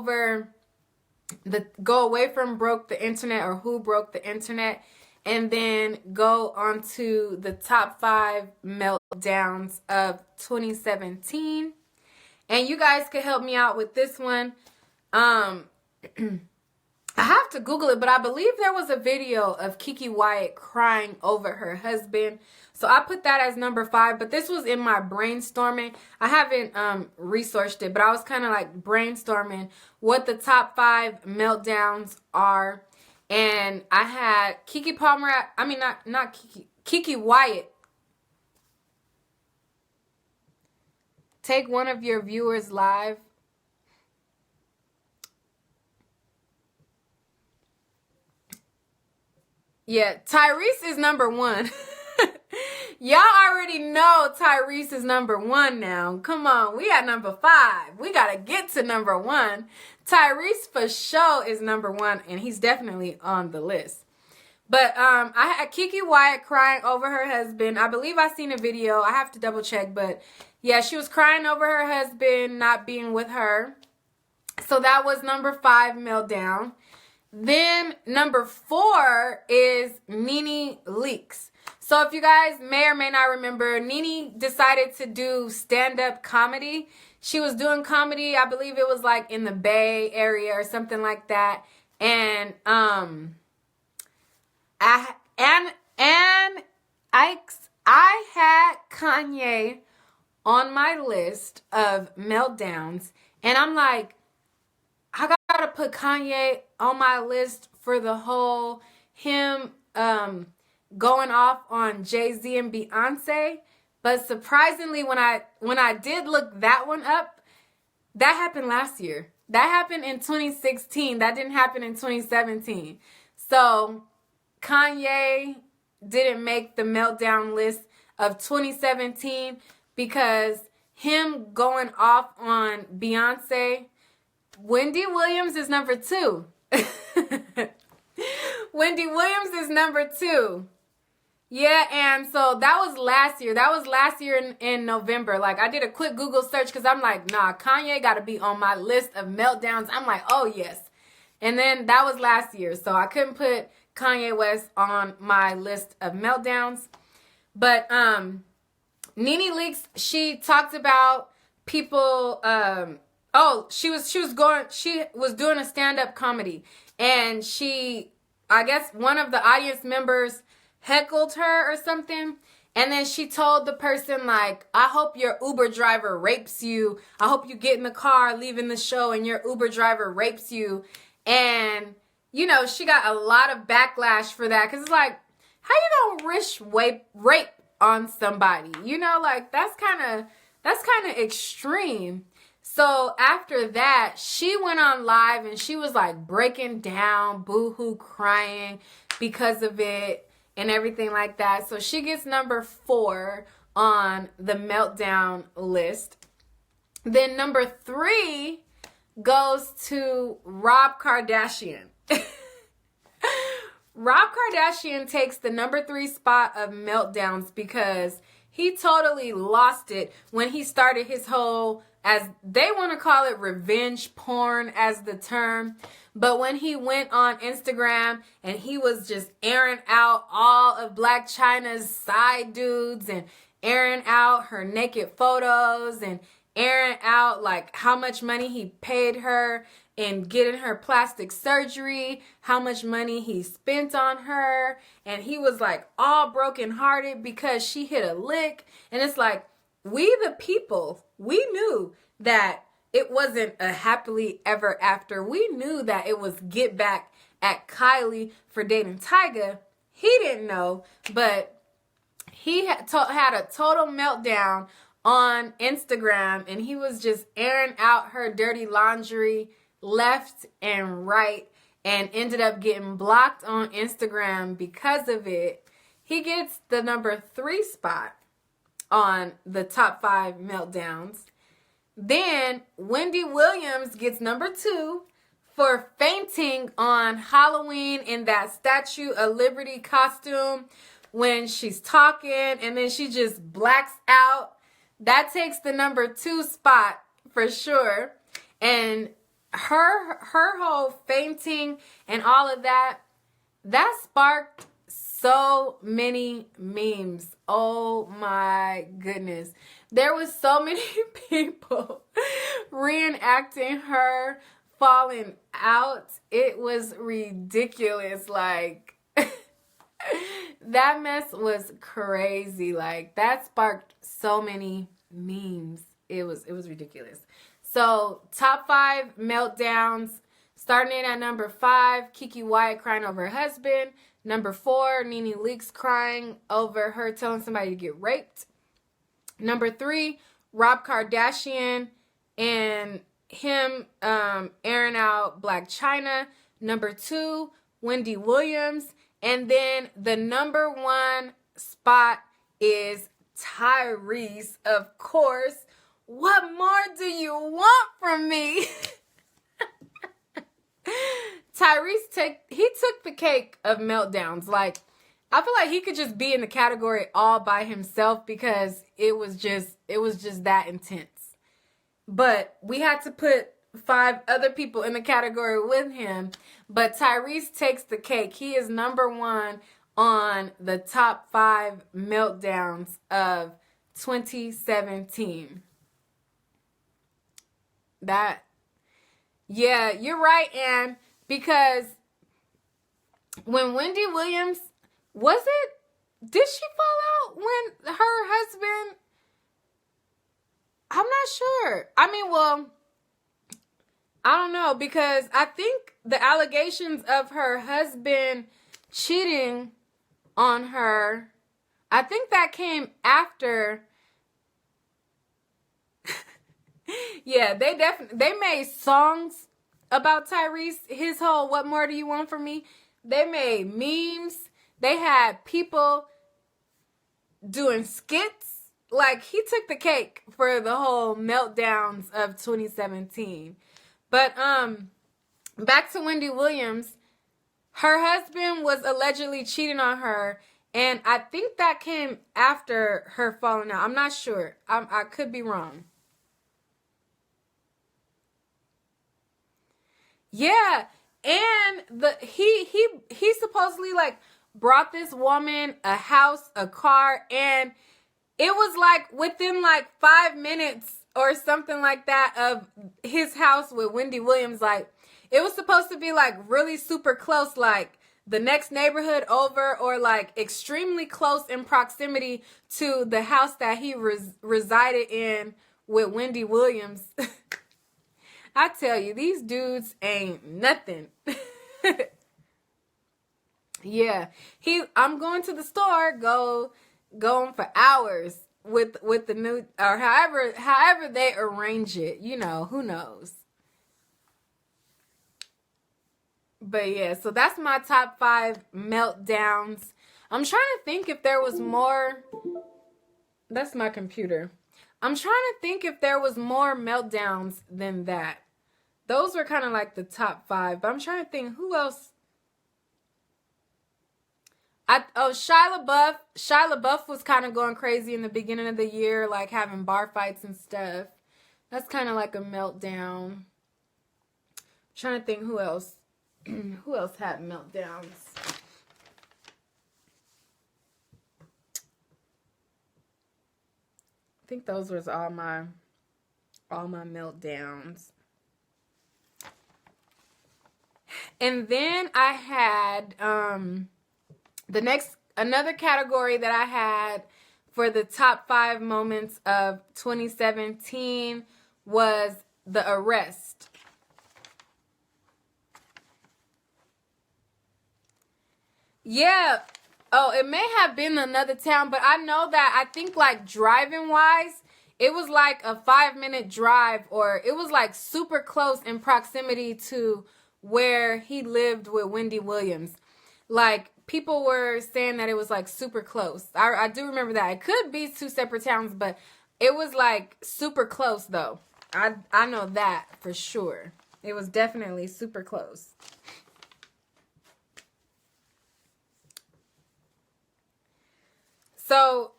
away from broke the internet or who broke the internet, and then go on to the top 5 meltdowns of 2017. And you guys could help me out with this one. I have to Google it, but I believe there was a video of Keke Wyatt crying over her husband. So I put that as number 5, but this was in my brainstorming. I haven't researched it, but I was kind of like brainstorming what the top 5 meltdowns are. And I had Keke Wyatt take one of your viewers live. Yeah, Tyrese is number 1. Y'all already know Tyrese is number 1 now. Come on, we at number 5. We gotta get to number 1. Tyrese for sure is number 1, and he's definitely on the list. But I had Keke Wyatt crying over her husband. I believe I seen a video. I have to double check, but yeah, she was crying over her husband not being with her. So that was number 5 meltdown. Then number 4 is Nene Leakes. So if you guys may or may not remember, Nene decided to do stand-up comedy. She was doing comedy, I believe it was like in the Bay Area or something like that. And I had Kanye on my list of meltdowns, and I'm like, I gotta put Kanye on my list for the whole him going off on Jay-Z and Beyonce. But surprisingly, when I did look that one up, that happened last year. That happened in 2016. That didn't happen in 2017. So Kanye didn't make the meltdown list of 2017 because him going off on Beyonce. Wendy Williams is number 2. Wendy Williams is number 2. Yeah, and so that was last year. That was last year in November. Like, I did a quick Google search because I'm like, nah, Kanye got to be on my list of meltdowns. I'm like, oh, yes. And then that was last year. So I couldn't put Kanye West on my list of meltdowns. But Nene Leakes, she talked about people. She was doing a stand-up comedy, and I guess one of the audience members heckled her or something, and then she told the person, like, I hope your Uber driver rapes you. I hope you get in the car leaving the show and your Uber driver rapes you. And, you know, she got a lot of backlash for that, because it's like, how you gonna wish rape on somebody? You know, like, that's kind of extreme. So after that, she went on live and she was like breaking down, boo-hoo, crying because of it and everything like that. So she gets number 4 on the meltdown list. Then number 3 goes to Rob Kardashian. Rob Kardashian takes the number 3 spot of meltdowns because he totally lost it when he started his whole, as they want to call it, revenge porn as the term. But when he went on Instagram and he was just airing out all of Blac Chyna's side dudes and airing out her naked photos and airing out like how much money he paid her in getting her plastic surgery, how much money he spent on her, and he was like all brokenhearted because she hit a lick. And it's like, we the people, we knew that it wasn't a happily ever after. We knew that it was get back at Kylie for dating Tyga. He didn't know, but he had a total meltdown on Instagram, and he was just airing out her dirty laundry left and right, and ended up getting blocked on Instagram because of it. He gets the number 3 spot on the top 5 meltdowns. Then Wendy Williams gets number 2 for fainting on Halloween in that Statue of Liberty costume when she's talking and then she just blacks out. That takes the number 2 spot for sure. And her whole fainting and all of that sparked so many memes. Oh my goodness. There was so many people reenacting her falling out. It was ridiculous. Like, that mess was crazy. Like, that sparked so many memes. It was ridiculous. So, top 5 meltdowns. Starting in at number 5, Keke Wyatt crying over her husband. Number 4, Nene Leakes crying over her telling somebody to get raped. Number 3, Rob Kardashian and him airing out Blac Chyna. Number 2, Wendy Williams. And then the number 1 spot is Tyrese, of course. What more do you want from me? Tyrese took the cake of meltdowns. Like, I feel like he could just be in the category all by himself because it was just that intense. But we had to put 5 other people in the category with him. But Tyrese takes the cake. He is number 1 on the top 5 meltdowns of 2017. Yeah, you're right, Ann. Because when Wendy Williams, did she fall out when her husband? I'm not sure. I mean, well, I don't know, because I think the allegations of her husband cheating on her, I think that came after. Yeah, they made songs about Tyrese, his whole "What More Do You Want From Me?" They made memes. They had people doing skits. Like, he took the cake for the whole meltdowns of 2017. But back to Wendy Williams. Her husband was allegedly cheating on her, and I think that came after her falling out. I'm not sure. I could be wrong. Yeah, and he supposedly like brought this woman a house, a car, and it was like within like 5 minutes or something like that of his house with Wendy Williams. Like it was supposed to be like really super close, like the next neighborhood over, or like extremely close in proximity to the house that he resided in with Wendy Williams. I tell you, these dudes ain't nothing. Yeah, I'm going to the store, going for hours with the new, or however they arrange it. You know, who knows? But yeah, so that's my top 5 meltdowns. I'm trying to think if there was more. That's my computer. I'm trying to think if there was more meltdowns than that. Those were kind of like the top 5, but I'm trying to think who else. Shia LaBeouf. Shia LaBeouf was kind of going crazy in the beginning of the year, like having bar fights and stuff. That's kind of like a meltdown. I'm trying to think who else. Who else had meltdowns? I think those was all my meltdowns. And then I had another category that I had for the top 5 moments of 2017 was the arrest. Yeah. Oh, it may have been another town, but I know that I think like driving wise, it was like a 5-minute drive, or it was like super close in proximity to where he lived with Wendy Williams. Like people were saying that it was like super close. I do remember that. It could be 2 separate towns, but it was like super close though. I know that for sure. It was definitely super close. So,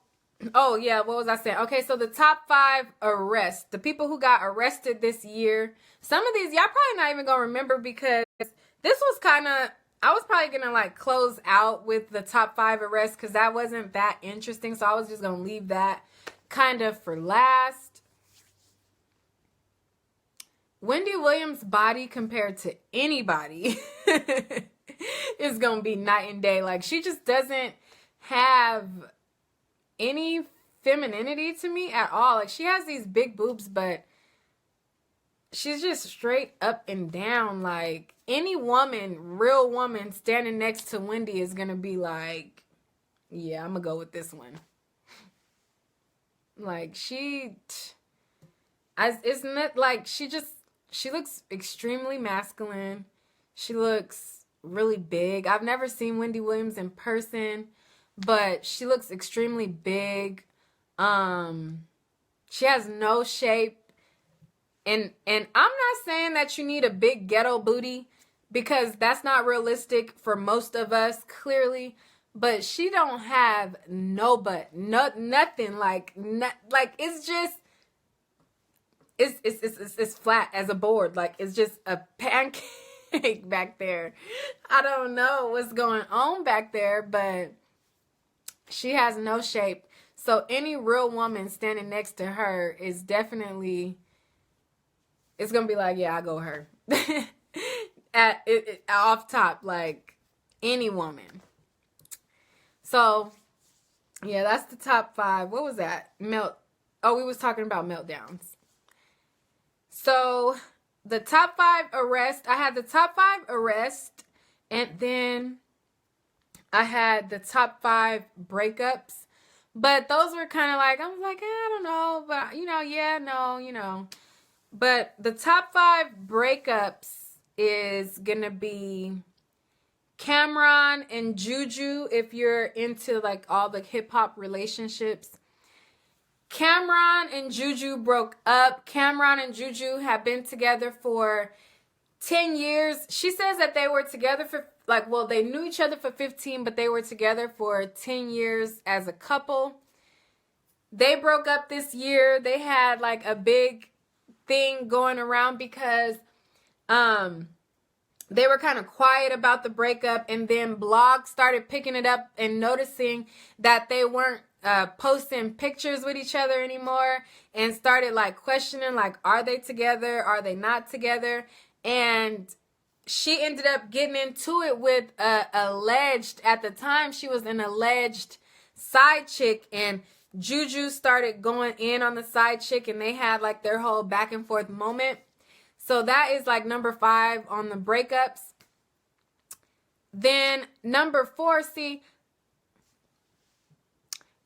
oh yeah, what was I saying? Okay, so the top 5 arrests, the people who got arrested this year. Some of these y'all probably not even gonna remember, because this was kind of, I was probably gonna like close out with the top 5 arrests because that wasn't that interesting. So I was just gonna leave that kind of for last. Wendy Williams' body compared to anybody is gonna be night and day. Like she just doesn't have any femininity to me at all. Like she has these big boobs, but she's just straight up and down. Like any woman, real woman standing next to Wendy is gonna be like, yeah, I'm gonna go with this one. Like it's not like she looks extremely masculine. She looks really big. I've never seen Wendy Williams in person, but she looks extremely big. She has no shape. And I'm not saying that you need a big ghetto booty, because that's not realistic for most of us, clearly. But she don't have no butt, nothing. Like it's just it's flat as a board. Like it's just a pancake back there. I don't know what's going on back there, but she has no shape. So any real woman standing next to her is definitely, it's gonna be like, yeah, I go her. Off top, like any woman. So yeah, that's the top 5. What was that? We was talking about meltdowns. So the top 5 arrests, I had the top 5 arrests, and then I had the top 5 breakups. But those were kind of like, I was like, I don't know, but yeah, no. But the top 5 breakups is gonna be Cameron and Juju, if you're into like all the hip hop relationships. Cameron and Juju broke up. Cameron and Juju have been together for 10 years. She says that they were together for, like, well, they knew each other for 15, but they were together for 10 years as a couple. They broke up this year. They had, like, a big thing going around because they were kind of quiet about the breakup, and then blogs started picking it up and noticing that they weren't posting pictures with each other anymore, and started like questioning, like, are they together? Are they not together? And she ended up getting into it with alleged, at the time she was an alleged side chick, and Juju started going in on the side chick, and they had like their whole back and forth moment. So that is like number 5 on the breakups. Then number 4, see,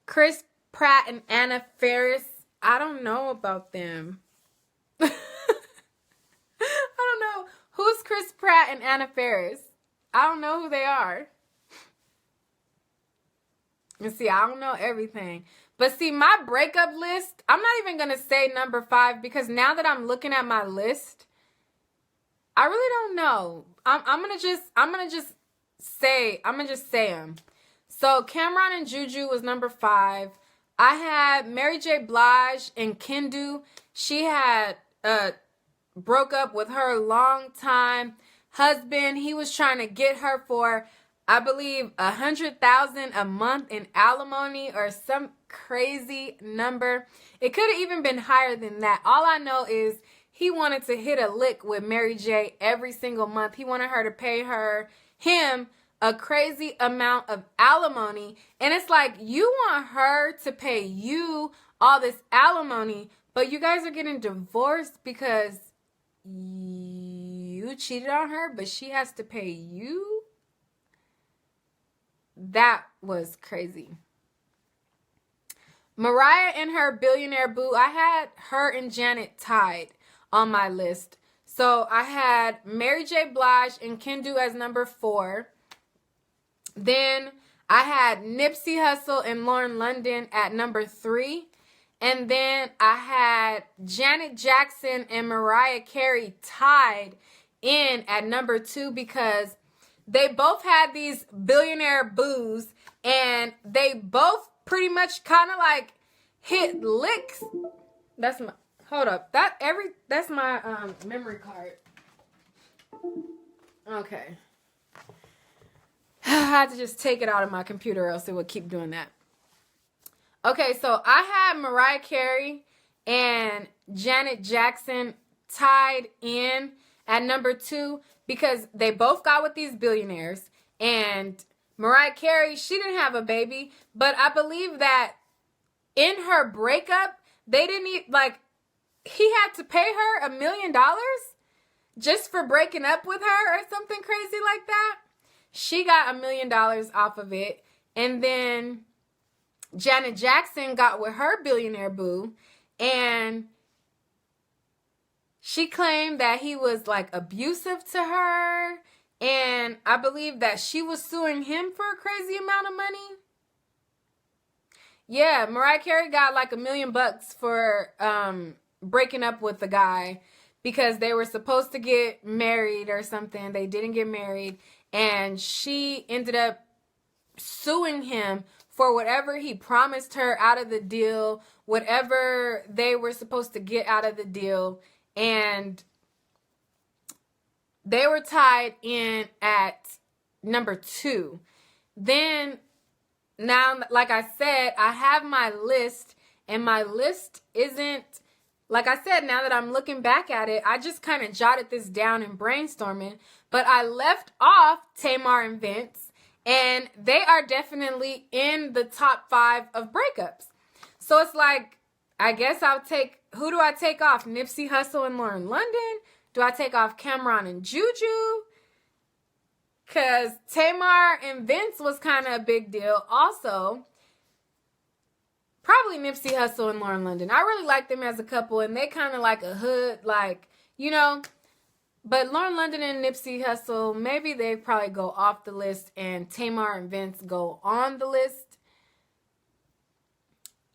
Chris Pratt and Anna Faris. I don't know about them. I don't know. Who's Chris Pratt and Anna Faris? I don't know who they are. And see, I don't know everything. But see, my breakup list, I'm not even going to say number 5 because now that I'm looking at my list, I really don't know. I'm gonna just say them. So Cameron and Juju was number 5. I had Mary J. Blige and Kendu. She had broke up with her longtime husband. He was trying to get her for, I believe, $100,000 a month in alimony or some crazy number. It could have even been higher than that. All I know is he wanted to hit a lick with Mary J. every single month. He wanted her to pay him a crazy amount of alimony. And it's like, you want her to pay you all this alimony, but you guys are getting divorced because you cheated on her, but she has to pay you? That was crazy. Mariah and her billionaire boo, I had her and Janet tied on my list. So I had Mary J. Blige and Kendu as number 4. Then I had Nipsey Hussle and Lauren London at number 3. And then I had Janet Jackson and Mariah Carey tied in at number 2 because they both had these billionaire boos and they both pretty much kind of like hit licks. That's my, hold up. That's my memory card. Okay. I had to just take it out of my computer or else it would keep doing that. Okay, so I had Mariah Carey and Janet Jackson tied in at number 2 because they both got with these billionaires. And Mariah Carey, she didn't have a baby, but I believe that in her breakup, they didn't even, like, he had to pay her $1 million just for breaking up with her or something crazy like that. She got $1 million off of it. And then Janet Jackson got with her billionaire boo, and she claimed that he was like abusive to her, and I believe that she was suing him for a crazy amount of money. Yeah, Mariah Carey got like $1 million for breaking up with the guy because they were supposed to get married or something. They didn't get married, and she ended up suing him for whatever he promised her out of the deal, whatever they were supposed to get out of the deal. And they were tied in at number 2. Then, now, like I said, I have my list, and my list isn't, like I said, now that I'm looking back at it, I just kind of jotted this down and brainstorming, but I left off Tamar and Vince. And they are definitely in the top 5 of breakups. So it's like, I guess who do I take off? Nipsey Hussle and Lauren London? Do I take off Cameron and Juju? Because Tamar and Vince was kind of a big deal. Also, probably Nipsey Hussle and Lauren London. I really like them as a couple, and they kind of like a hood, like, you know. But Lauren London and Nipsey Hussle, maybe they probably go off the list, and Tamar and Vince go on the list.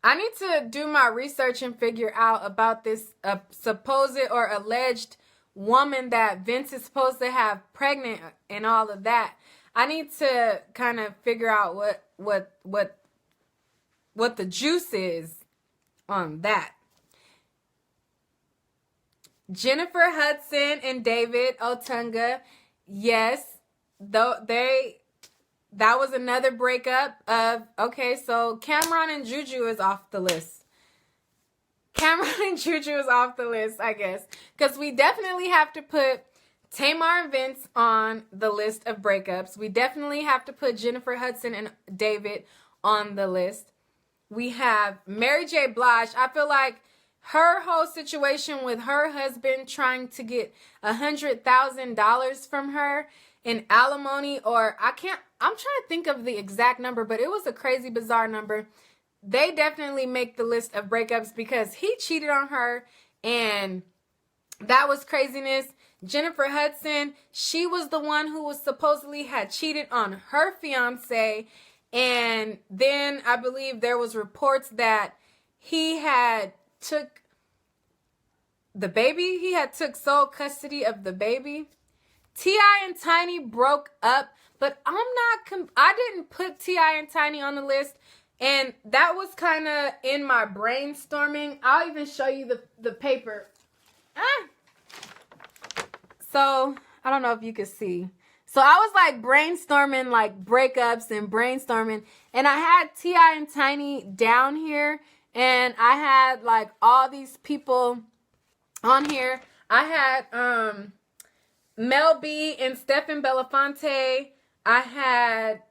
I need to do my research and figure out about this supposed or alleged woman that Vince is supposed to have pregnant and all of that. I need to kind of figure out what the juice is on that. Jennifer Hudson and David Otunga, yes, though that was another breakup of, okay, so Cameron and Juju is off the list. Cameron and Juju is off the list, I guess, because we definitely have to put Tamar and Vince on the list of breakups. We definitely have to put Jennifer Hudson and David on the list. We have Mary J. Blige. I feel like her whole situation with her husband trying to get $100,000 from her in alimony, or I'm trying to think of the exact number, but it was a crazy, bizarre number. They definitely make the list of breakups because he cheated on her, and that was craziness. Jennifer Hudson, she was the one who was supposedly had cheated on her fiance, and then I believe there was reports that he had took the baby. He had took sole custody of the baby. T.I. and Tiny broke up, but I didn't put T.I. and Tiny on the list, and that was kind of in my brainstorming. I'll even show you the paper. So, I don't know if you can see. So, I was like brainstorming like breakups and brainstorming, and I had T.I. and Tiny down here, and I had like all these people on here. I had Mel B and Stephen Belafonte. I had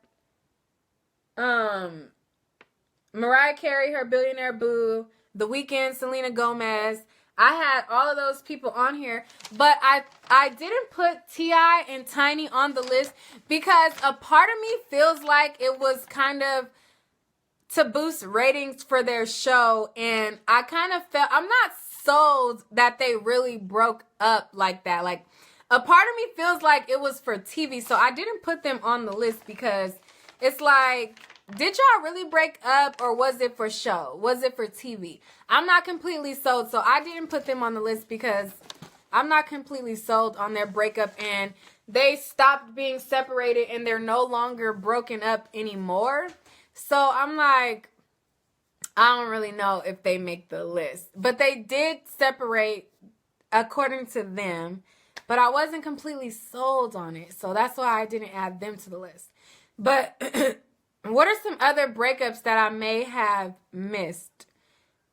Mariah Carey, her billionaire boo. The Weeknd, Selena Gomez. I had all of those people on here, but I didn't put T.I. and Tiny on the list because a part of me feels like it was kind of to boost ratings for their show, and I kind of felt, I'm not sold that they really broke up like that. Like, a part of me feels like it was for TV, so I didn't put them on the list because it's like, did y'all really break up, or was it for show? Was it for TV? I'm not completely sold, so I didn't put them on the list because I'm not completely sold on their breakup, and they stopped being separated, and they're no longer broken up anymore. So I'm like, I don't really know if they make the list. But they did separate according to them, but I wasn't completely sold on it, so that's why I didn't add them to the list. But what are some other breakups that I may have missed?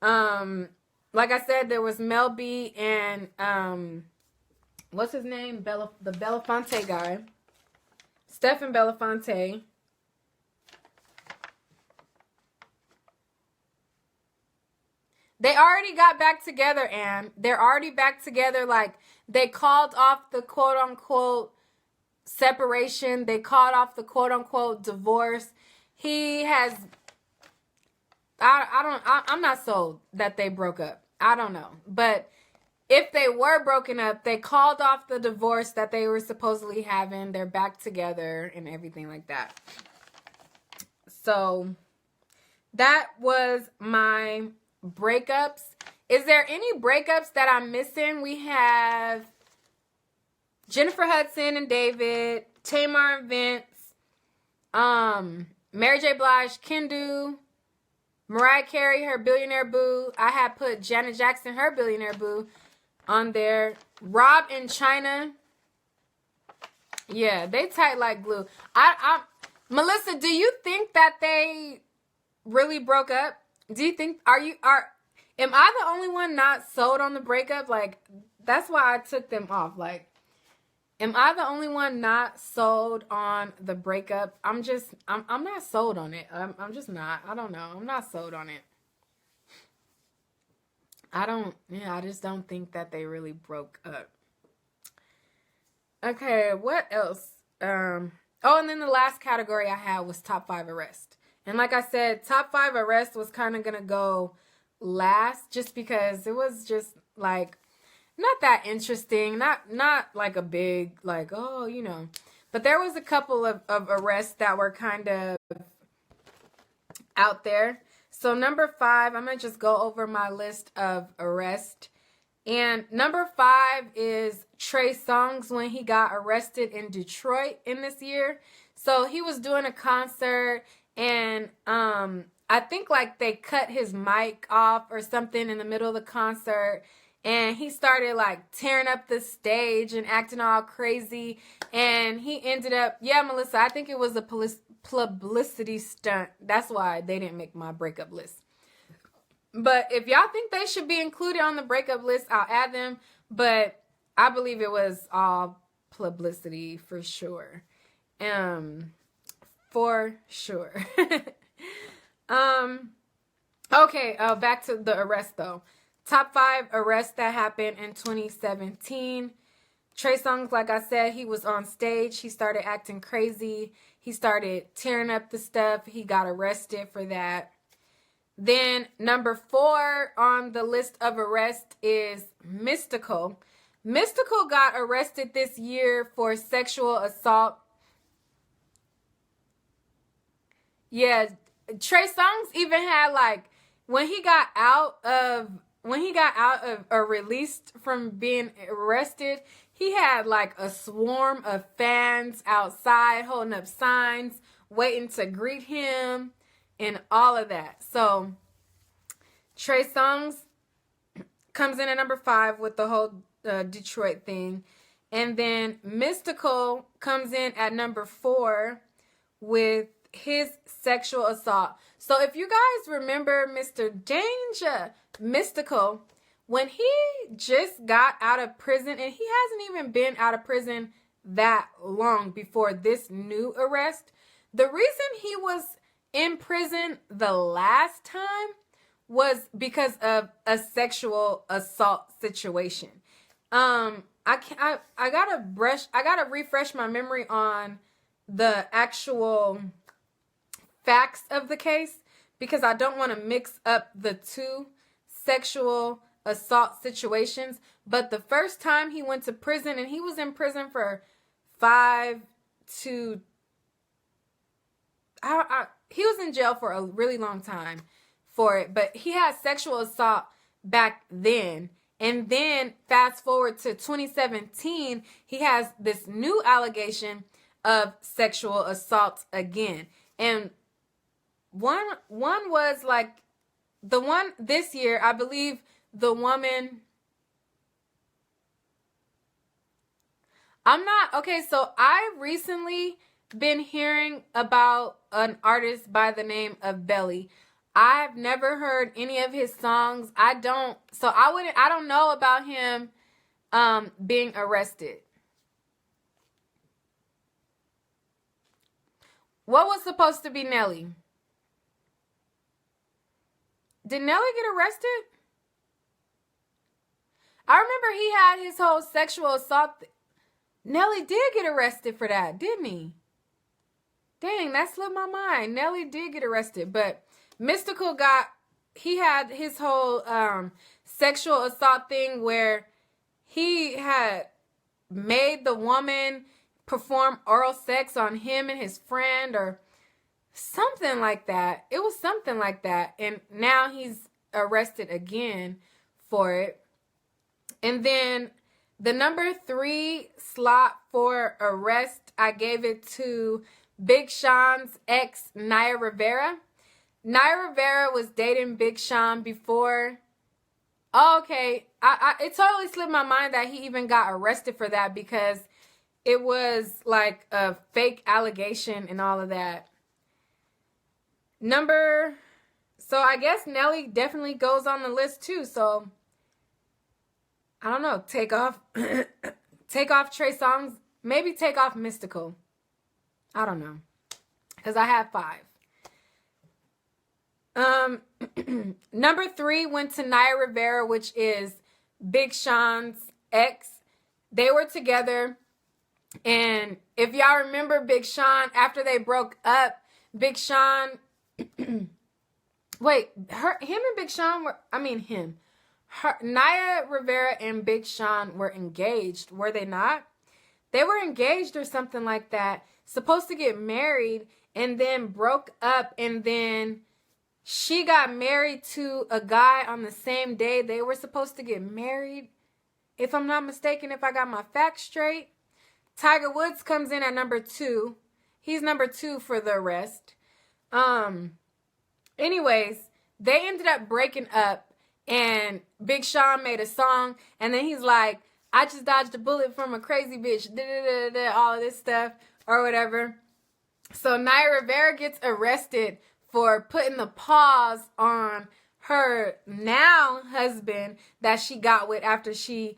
Like I said, there was Mel B and what's his name? The Belafonte guy. Stephen Belafonte. They already got back together, and they're already back together. Like, they called off the quote-unquote separation. They called off the quote-unquote divorce. He has, I'm not sold that they broke up. I don't know. But if they were broken up, they called off the divorce that they were supposedly having. They're back together and everything like that. So that was my breakups. Is there any breakups that I'm missing? We have Jennifer Hudson and David, Tamar and Vince, Mary J. Blige, Kendu, Mariah Carey, her billionaire boo. I had put Janet Jackson, her billionaire boo, on there. Rob and China. Yeah, they tight like glue. Melissa, do you think that they really broke up? Do you think, am I the only one not sold on the breakup? Like, that's why I took them off. Like, am I the only one not sold on the breakup? I'm not sold on it. I'm just not. I don't know. I'm not sold on it. I just don't think that they really broke up. Okay, what else? And then the last category I had was top 5 arrests. And like I said, top 5 arrests was kind of going to go last just because it was just like not that interesting. Not like a big, like, oh, you know. But there was a couple of arrests that were kind of out there. So number 5, I'm going to just go over my list of arrests. And number 5 is Trey Songz when he got arrested in Detroit in this year. So he was doing a concert and I think like they cut his mic off or something in the middle of the concert, and he started like tearing up the stage and acting all crazy, and he ended up, yeah, Melissa, I think it was a publicity stunt. That's why they didn't make my breakup list. But if y'all think they should be included on the breakup list, I'll add them. But I believe it was all publicity for sure. For sure. Okay, back to the arrest though. Top 5 arrests that happened in 2017. Trey Songz, like I said, he was on stage. He started acting crazy. He started tearing up the stuff. He got arrested for that. Then number 4 on the list of arrests is Mystical. Mystical got arrested this year for sexual assault. Yeah, Trey Songz even had like when he got out of or released from being arrested, he had like a swarm of fans outside holding up signs, waiting to greet him and all of that. So Trey Songz comes in at number 5 with the whole Detroit thing. And then Mystical comes in at number 4 with his sexual assault. So if you guys remember Mr. Danger, Mystical, when he just got out of prison, and he hasn't even been out of prison that long before this new arrest, the reason he was in prison the last time was because of a sexual assault situation. I gotta refresh my memory on the actual facts of the case, because I don't want to mix up the two sexual assault situations. But the first time he went to prison, and he was in prison for 5 to he was in jail for a really long time for it, but he had sexual assault back then. And then fast forward to 2017, he has this new allegation of sexual assault again. And one was like the one this year, I believe the woman, so I recently been hearing about an artist by the name of Belly. I've never heard any of his songs. I don't know about him being arrested. What was supposed to be Nelly? Did Nelly get arrested? I remember he had his whole sexual assault. Nelly did get arrested for that, didn't he? Dang, that slipped my mind. Nelly did get arrested, but Mystical he had his whole sexual assault thing where he had made the woman perform oral sex on him and his friend or something like that. It was something like that. And now he's arrested again for it. And then the number 3 slot for arrest, I gave it to Big Sean's ex, Naya Rivera. Naya Rivera was dating Big Sean before. Oh, okay. It totally slipped my mind that he even got arrested for that, because it was like a fake allegation and all of that. So I guess Nelly definitely goes on the list too. So I don't know. Take off Trey Songz. Maybe take off Mystical. I don't know, because I have 5. Number 3 went to Naya Rivera, which is Big Sean's ex. They were together, and if y'all remember Big Sean, after they broke up, Big Sean him and Big Sean were, Naya Rivera and Big Sean were engaged, were they not? They were engaged or something like that, supposed to get married, and then broke up, and then She got married to a guy on the same day they were supposed to get married. If I'm not mistaken, if I got my facts straight. Tiger Woods comes in at number 2. He's number 2 for the arrest. Anyways, they ended up breaking up, and Big Sean made a song, and then he's like, I just dodged a bullet from a crazy bitch, all of this stuff, or whatever. So Naya Rivera gets arrested for putting the pause on her now husband that she got with after she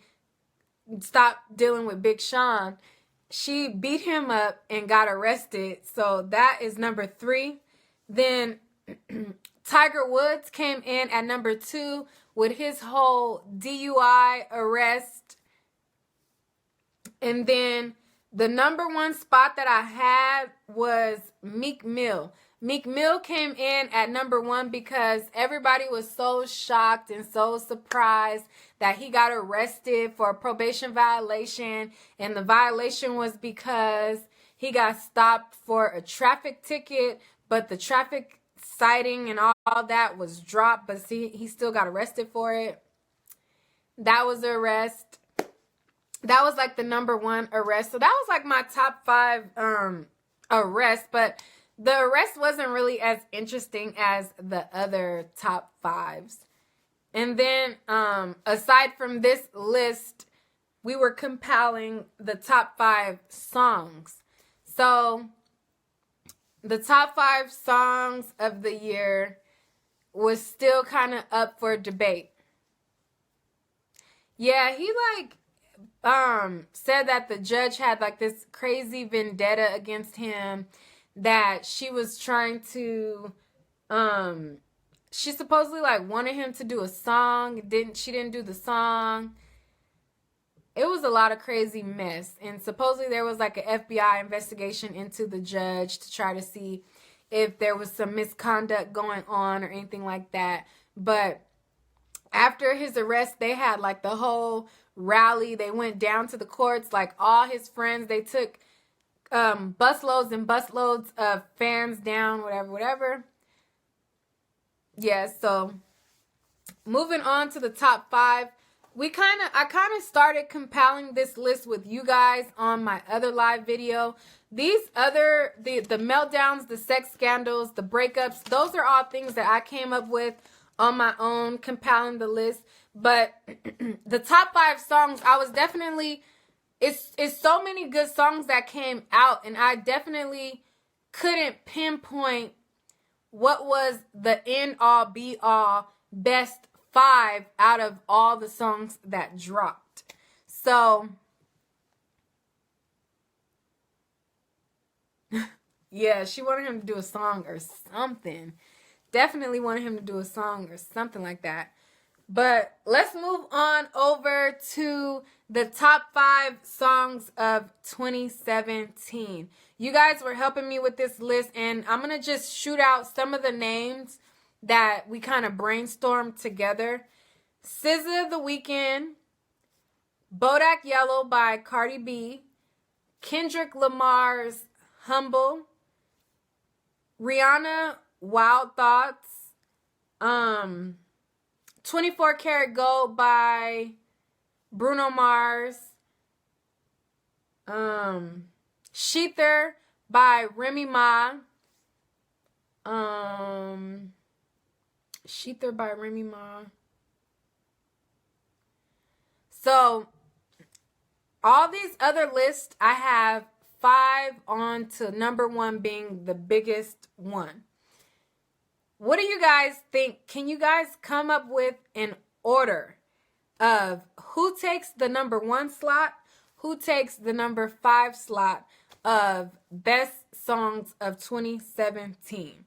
stopped dealing with Big Sean. She beat him up and got arrested. So that is number 3. Then Tiger Woods came in at number 2 with his whole DUI arrest. And then the number 1 spot that I had was Meek Mill. Meek Mill came in at number 1 because everybody was so shocked and so surprised that he got arrested for a probation violation. And the violation was because he got stopped for a traffic ticket, but the traffic citing and all that was dropped, but see, he still got arrested for it. That was the arrest. That was like the number 1 arrest. So that was like my top 5 arrests, but the arrest wasn't really as interesting as the other top 5s. And then aside from this list, we were compiling the top 5 songs. So the top 5 songs of the year was still kind of up for debate. Yeah, he said that the judge had like this crazy vendetta against him, that she was trying to she supposedly like wanted him to do a song. She didn't do the song. It was a lot of crazy mess, and supposedly there was like an FBI investigation into the judge to try to see if there was some misconduct going on or anything like that. But after his arrest, they had like the whole rally. They went down to the courts, like all his friends. They took busloads and busloads of fans down, whatever. Yeah, so moving on to the top 5. I kind of started compiling this list with you guys on my other live video. These other, the meltdowns, the sex scandals, the breakups, those are all things that I came up with on my own, compiling the list. But the top 5 songs, I was definitely, it's so many good songs that came out, and I definitely couldn't pinpoint what was the end all be all best 5 out of all the songs that dropped. So yeah, she wanted him to do a song or something. Definitely wanted him to do a song or something like that. But let's move on over to the top 5 songs of 2017. You guys were helping me with this list, and I'm going to just shoot out some of the names that we kind of brainstormed together. SZA, The Weeknd, Bodak Yellow by Cardi B, Kendrick Lamar's Humble, Rihanna, Wild Thoughts, 24 Karat Gold by Bruno Mars, Sheether by Remy Ma, Sheether by Remy Ma. So all these other lists, I have 5 on to number 1 being the biggest one. What do you guys think? Can you guys come up with an order of who takes the number 1 slot, who takes the number 5 slot of best songs of 2017?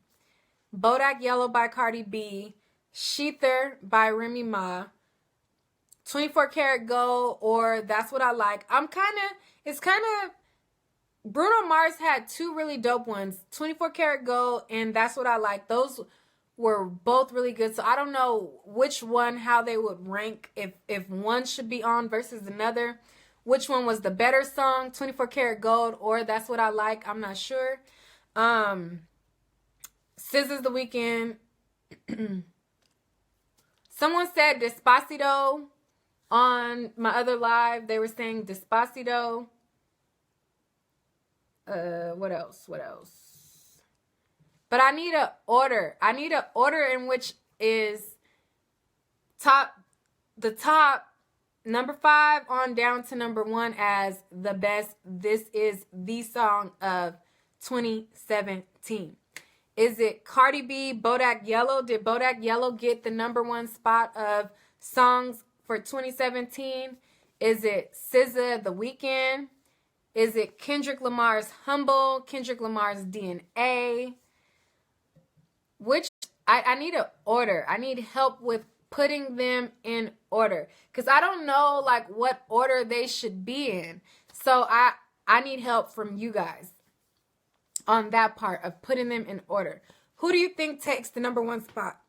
Bodak Yellow by Cardi B, Sheether by Remy Ma, 24 Karat Gold, or That's What I Like. Bruno Mars had 2 really dope ones, 24 Karat Gold and That's What I Like. Those were both really good. So I don't know which one, how they would rank, if one should be on versus another. Which one was the better song, 24 Karat Gold or That's What I Like? I'm not sure. SZA's The Weeknd, Someone said Despacito on my other live. They were saying Despacito. What else? What else? But I need an order. I need an order in which is the top number 5 on down to number 1 as the best. This is the song of 2017. Is it Cardi B, Bodak Yellow? Did Bodak Yellow get the number 1 spot of songs for 2017? Is it SZA, The Weeknd? Is it Kendrick Lamar's Humble, Kendrick Lamar's DNA? Which, I need an order. I need help with putting them in order. Because I don't know, like, what order they should be in. So I need help from you guys on that part of putting them in order. Who do you think takes the number 1 spot?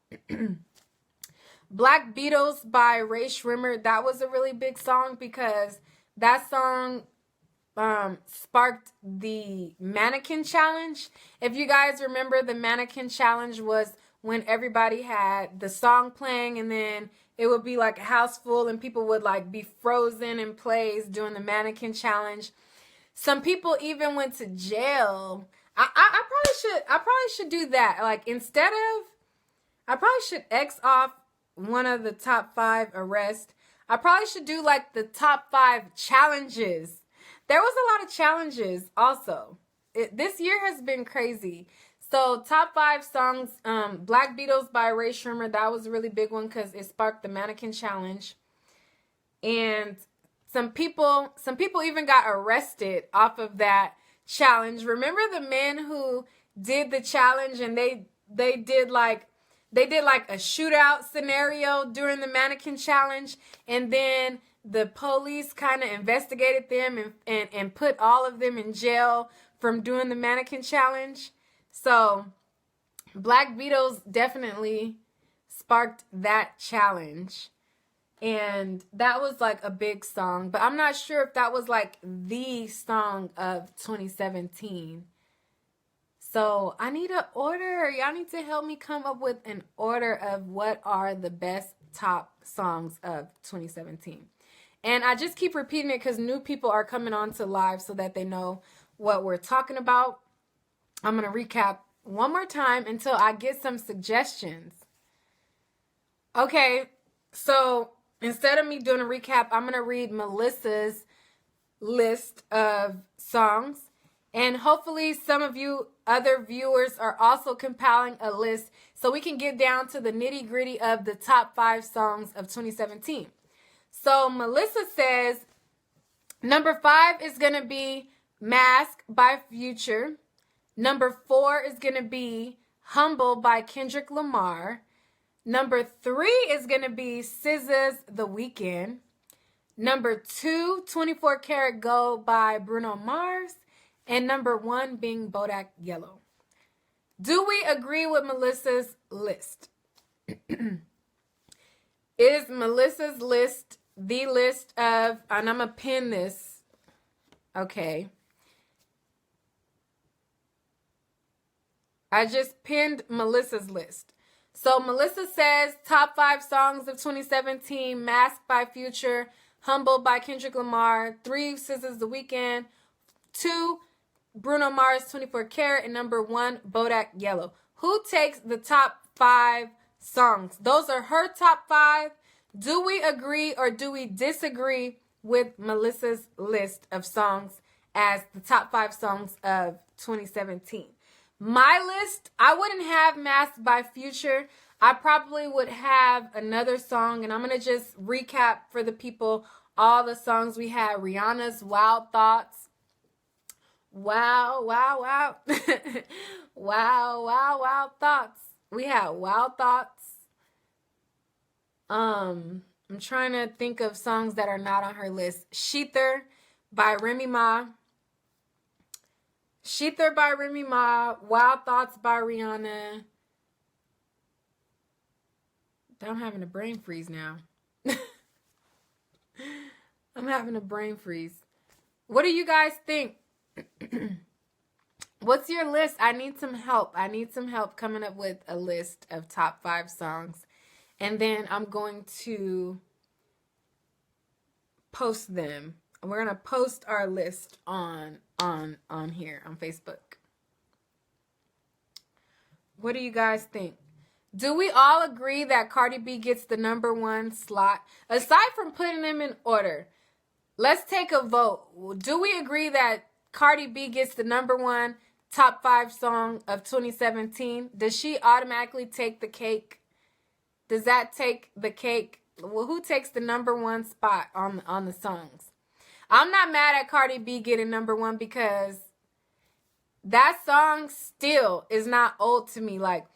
Black Beatles by Ray Shrimmer. That was a really big song because that song sparked the mannequin challenge. If you guys remember, the mannequin challenge was when everybody had the song playing and then it would be like a house full and people would like be frozen in place doing the mannequin challenge. Some people even went to jail. I probably should do that. Like, instead of, I probably should X off one of the top 5 arrests. I probably should do like the top 5 challenges. There was a lot of challenges also. This year has been crazy. So top 5 songs, Black Beatles by Ray Shrimmer. That was a really big one because it sparked the mannequin challenge. And some people even got arrested off of that challenge. Remember the men who did the challenge and they did like a shootout scenario during the mannequin challenge, and then the police kind of investigated them and put all of them in jail from doing the mannequin challenge. So Black Beatles definitely sparked that challenge. And that was like a big song. But I'm not sure if that was like the song of 2017. So I need an order. Y'all need to help me come up with an order of what are the best top songs of 2017. And I just keep repeating it because new people are coming on to live so that they know what we're talking about. I'm going to recap one more time until I get some suggestions. Okay, so instead of me doing a recap, I'm going to read Melissa's list of songs. And hopefully some of you other viewers are also compiling a list so we can get down to the nitty gritty of the top 5 songs of 2017. So Melissa says number 5 is going to be Mask by Future. Number 4 is going to be Humble by Kendrick Lamar. Number 3 is going to be SZA's The Weeknd. Number 2, 24 Karat Gold by Bruno Mars. And number 1 being Bodak Yellow. Do we agree with Melissa's list? Is Melissa's list the list of, and I'm going to pin this. Okay. I just pinned Melissa's list. So Melissa says top 5 songs of 2017, Mask by Future, Humble by Kendrick Lamar, 3, SZA's The Weeknd, 2, Bruno Mars, 24 Karat, and number 1, Bodak Yellow. Who takes the top 5 songs? Those are her top 5. Do we agree or do we disagree with Melissa's list of songs as the top 5 songs of 2017? My list, I wouldn't have Mask by Future. I probably would have another song, and I'm going to just recap for the people all the songs we had. Rihanna's Wild Thoughts. Wow, wow, wow. Wow, wow, wow thoughts. We had Wild Thoughts. I'm trying to think of songs that are not on her list. Sheether by Remy Ma. Sheether by Remy Ma. Wild Thoughts by Rihanna. I'm having a brain freeze now. I'm having a brain freeze. What do you guys think? What's your list? I need some help. I need some help coming up with a list of top 5 songs. And then I'm going to post them. We're going to post our list on here on Facebook. What do you guys think? Do we all agree that Cardi B gets the #1 slot? Aside from putting them in order, let's take a vote. Do we agree that Cardi B gets the #1 top 5 song of 2017? Does she automatically take the cake? Does that take the cake? Well, who takes the #1 spot on the songs? I'm not mad at Cardi B getting #1 because that song still is not old to me. Like,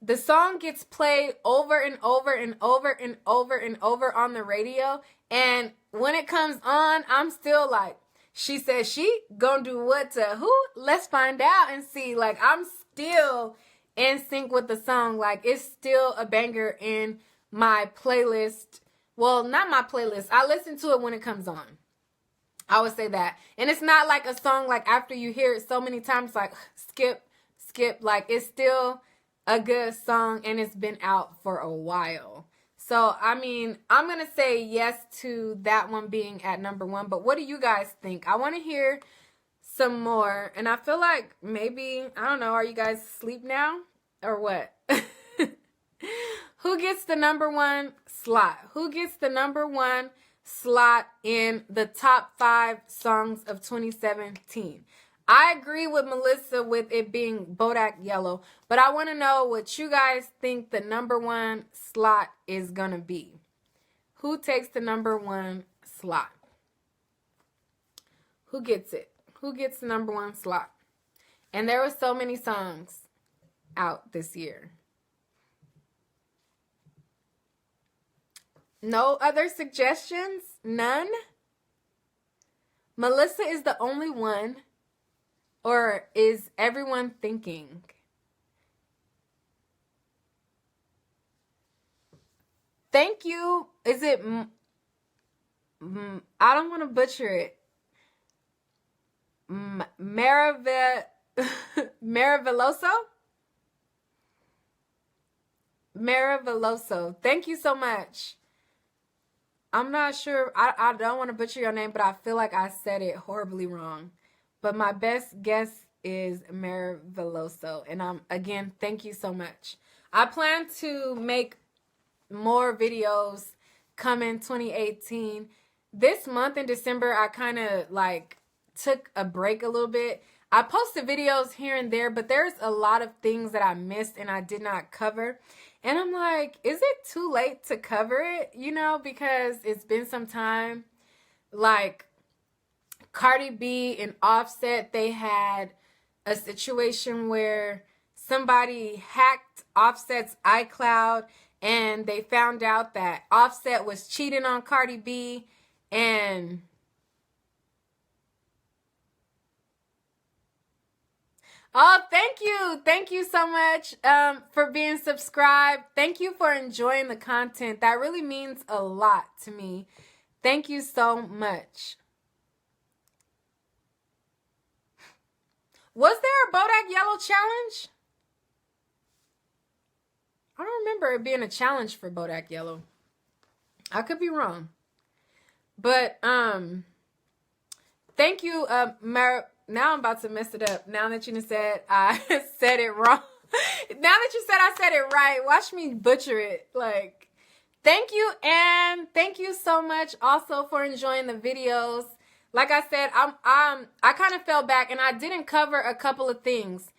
the song gets played over and over and over and over and over on the radio. And when it comes on, I'm still like, she says she gonna do what to who? Let's find out and see. Like, I'm still in sync with the song. Like, it's still a banger in my playlist. Well, not my playlist. I listen to it when it comes on. I would say that. And it's not like a song like after you hear it so many times, like skip. Like, it's still a good song and it's been out for a while. So, I mean, I'm going to say yes to that one being at #1. But what do you guys think? I want to hear some more. And I feel like maybe, I don't know, are you guys asleep now or what? Who gets the #1 slot? Who gets the #1 slot in the top 5 songs of 2017? I agree with Melissa with it being Bodak Yellow, but I want to know what you guys think the #1 slot is going to be. Who takes the #1 slot? Who gets it? Who gets the #1 slot? And there were so many songs out this year. No other suggestions? None? Melissa is the only one? Or is everyone thinking? Thank you. Is it... I don't want to butcher it. Maravilloso? Maravilloso. Thank you so much. I'm not sure. I don't want to butcher your name, but I feel like I said it horribly wrong. But my best guess is Maravilloso. And again, thank you so much. I plan to make more videos coming 2018. This month in December, I kind of like took a break a little bit. I posted videos here and there, but there's a lot of things that I missed and I did not cover. And I'm like, is it too late to cover it? You know, because it's been some time. Like, Cardi B and Offset, they had a situation where somebody hacked Offset's iCloud and they found out that Offset was cheating on Cardi B. And oh, thank you. Thank you so much for being subscribed. Thank you for enjoying the content. That really means a lot to me. Thank you so much. Was there a Bodak Yellow challenge? I don't remember it being a challenge for Bodak Yellow. I could be wrong. But thank you, now I'm about to mess it up. Now that you said I said it wrong. Now that you said I said it right, watch me butcher it. Like, thank you, and thank you so much also for enjoying the videos. Like I said, I kind of fell back and I didn't cover a couple of things.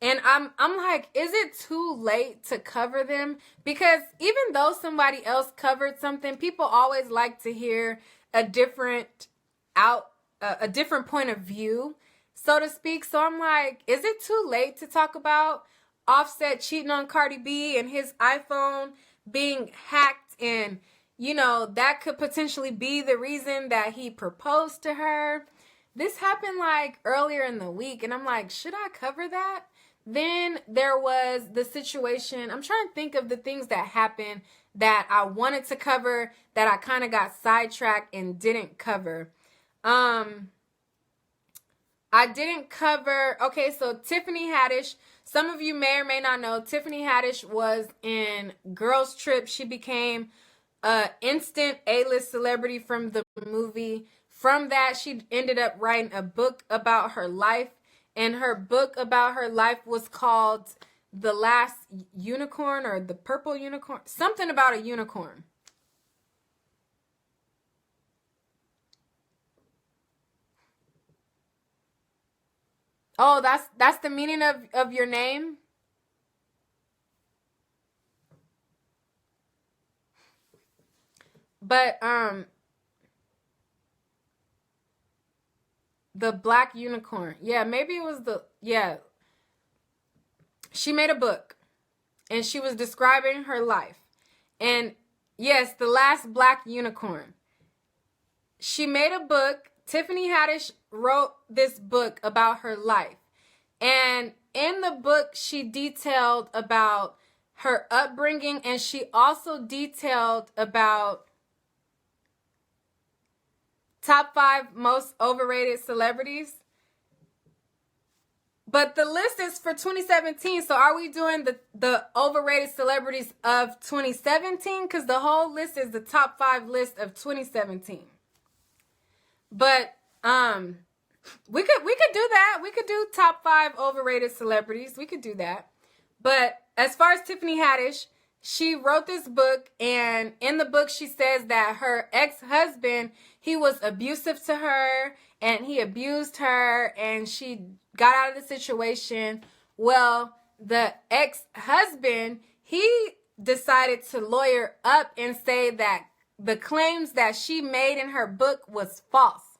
And I'm like, is it too late to cover them? Because even though somebody else covered something, people always like to hear a different point of view, so to speak. So I'm like, is it too late to talk about Offset cheating on Cardi B and his iPhone being hacked, and you know, that could potentially be the reason that he proposed to her? This happened like earlier in the week, and I'm like, should I cover that? Then there was the situation. I'm trying to think of the things that happened that I wanted to cover that I kind of got sidetracked and didn't cover. I didn't cover, okay, so Tiffany Haddish, some of you may or may not know, Tiffany Haddish was in Girls Trip. She became an instant A-list celebrity from the movie. From that, she ended up writing a book about her life, and her book about her life was called The Last Unicorn or The Purple Unicorn, something about a unicorn. Oh, that's the meaning of your name? But the black unicorn. Yeah, maybe it was the yeah. She made a book and she was describing her life. And yes, The Last Black Unicorn. She made a book. Tiffany Haddish wrote this book about her life. And in the book, she detailed about her upbringing, and she also detailed about top 5 most overrated celebrities. But the list is for 2017. So are we doing the overrated celebrities of 2017? Because the whole list is the top 5 list of 2017. But we could do that. We could do top 5 overrated celebrities. We could do that. But as far as Tiffany Haddish, she wrote this book, and in the book she says that her ex-husband, he was abusive to her and he abused her, and she got out of the situation. Well, the ex-husband, he decided to lawyer up and say that the claims that she made in her book was false,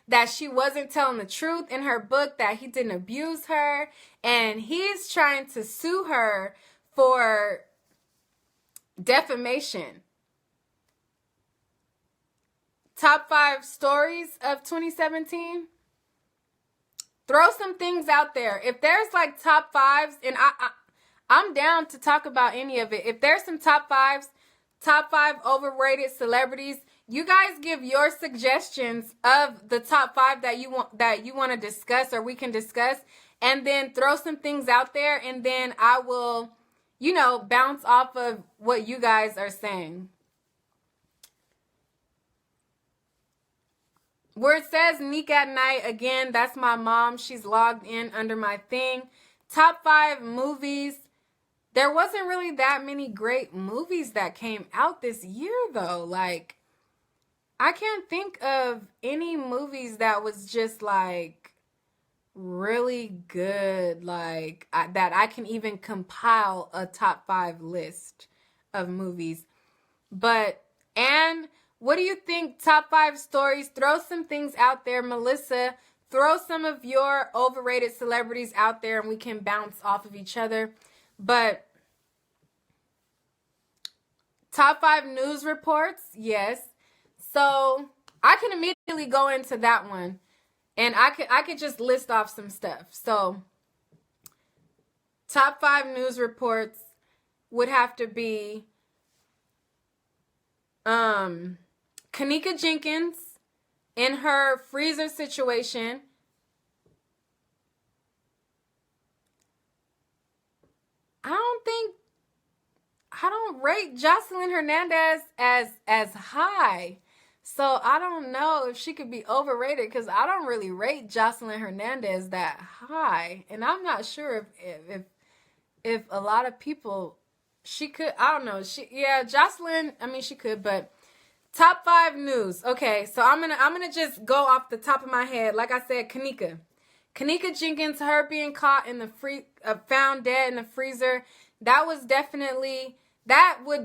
that she wasn't telling the truth in her book, that he didn't abuse her, and he's trying to sue her for defamation. Top 5 stories of 2017. Throw some things out there. If there's like top 5s, and I'm down to talk about any of it. If there's some top 5s, top 5 overrated celebrities, you guys give your suggestions of the top 5 that you want to discuss, or we can discuss, and then throw some things out there, and then I will, bounce off of what you guys are saying. Where it says Nick at Night, again, that's my mom. She's logged in under my thing. Top 5 movies. There wasn't really that many great movies that came out this year, though. Like, I can't think of any movies that was just, like, really good, like, that I can even compile a top 5 list of movies. But, and what do you think? Top 5 stories. Throw some things out there. Melissa, throw some of your overrated celebrities out there, and we can bounce off of each other. But top 5 news reports, yes. So I can immediately go into that one, and I could just list off some stuff. So top 5 news reports would have to be Kanika Jenkins in her freezer situation. I don't rate Jocelyn Hernandez as high. So I don't know if she could be overrated, because I don't really rate Jocelyn Hernandez that high. And I'm not sure if a lot of people, she could, I don't know. Jocelyn, I mean, she could, but top 5 news. Okay, so I'm gonna just go off the top of my head. Like I said, Kanika Jenkins, her being caught in the found dead in the freezer. That would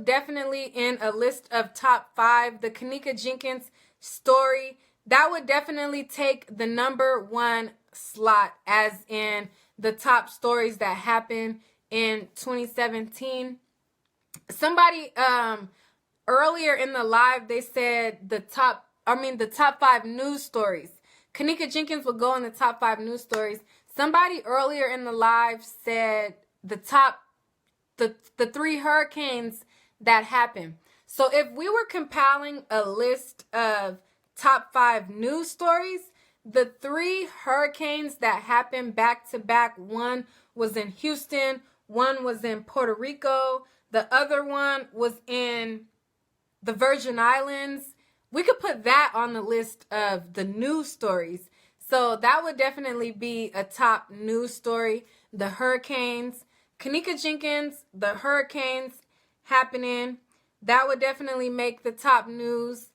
definitely in a list of top 5. The Kanika Jenkins story, that would definitely take the number 1 slot as in the top stories that happened in 2017. Somebody earlier in the live, they said the top 5 news stories. Kanika Jenkins will go in the top 5 news stories. Somebody earlier in the live said the 3 hurricanes that happened. So if we were compiling a list of top 5 news stories, the 3 hurricanes that happened back to back. One was in Houston, one was in Puerto Rico, the other one was in the Virgin Islands. We could put that on the list of the news stories. So that would definitely be a top news story. The hurricanes. Kenneka Jenkins, the hurricanes happening. That would definitely make the top news.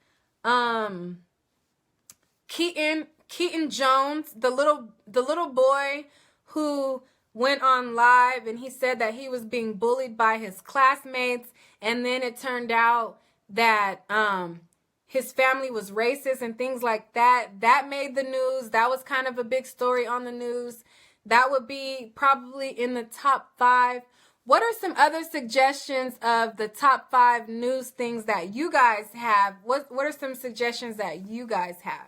Keaton Jones, the little boy who went on live and he said that he was being bullied by his classmates, and then it turned out that his family was racist and things like that. That made the news. That was kind of a big story on the news. That would be probably in the top 5. What are some other suggestions of the top 5 news things that you guys have? What are some suggestions that you guys have?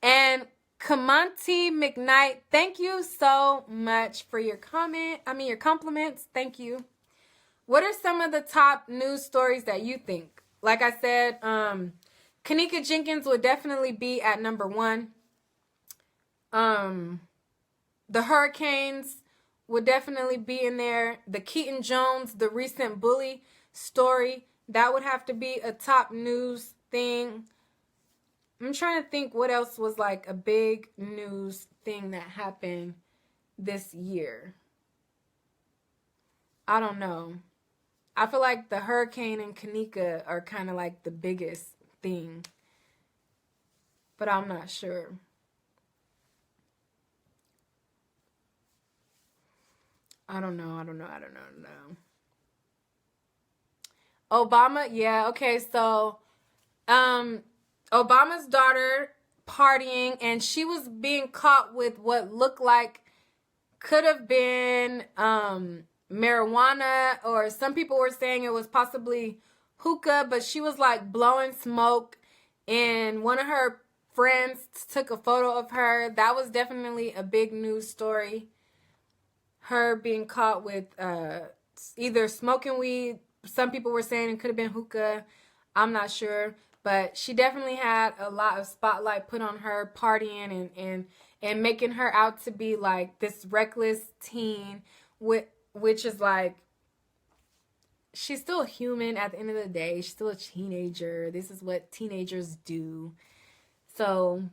And Kamanti McKnight, thank you so much for your your compliments. Thank you. What are some of the top news stories that you think? Like I said, Kenneka Jenkins would definitely be at number 1. The hurricanes would definitely be in there. The Keaton Jones, the recent bully story, that would have to be a top news thing. I'm trying to think what else was like a big news thing that happened this year. I don't know. I feel like the hurricane and Kenneka are kind of like the biggest thing. But I'm not sure. I don't know. Obama, yeah, okay, so Obama's daughter partying, and she was being caught with what looked like could have been marijuana, or some people were saying it was possibly hookah, but she was like blowing smoke, and one of her friends took a photo of her. That was definitely a big news story. Her being caught with either smoking weed. Some people were saying it could have been hookah. I'm not sure. But she definitely had a lot of spotlight put on her partying and making her out to be like this reckless teen, which is like, she's still human at the end of the day. She's still a teenager. This is what teenagers do. So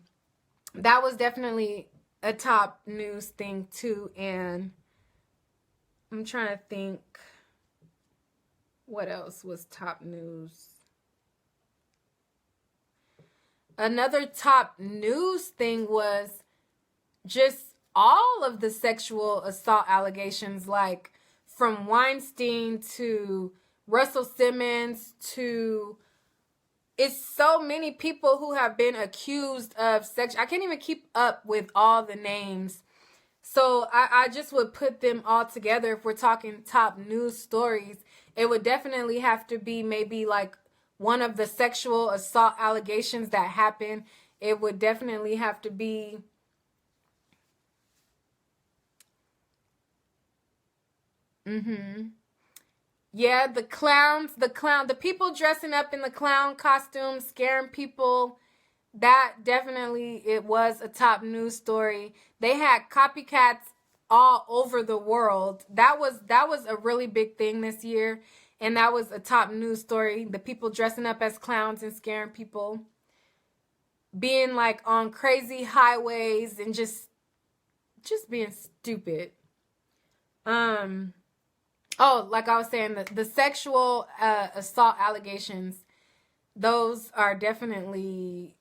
that was definitely a top news thing too. And I'm trying to think what else was top news. Another top news thing was just all of the sexual assault allegations, like from Weinstein to Russell Simmons to, it's so many people who have been accused of sex. I can't even keep up with all the names. So I just would put them all together. If we're talking top news stories, it would definitely have to be maybe like one of the sexual assault allegations that happened. It would definitely have to be yeah, the clowns, the people dressing up in the clown costumes, scaring people. That definitely, it was a top news story. They had copycats all over the world. That was a really big thing this year, and that was a top news story. The people dressing up as clowns and scaring people, being like on crazy highways and just being stupid. Oh, like I was saying, the sexual assault allegations, those are definitely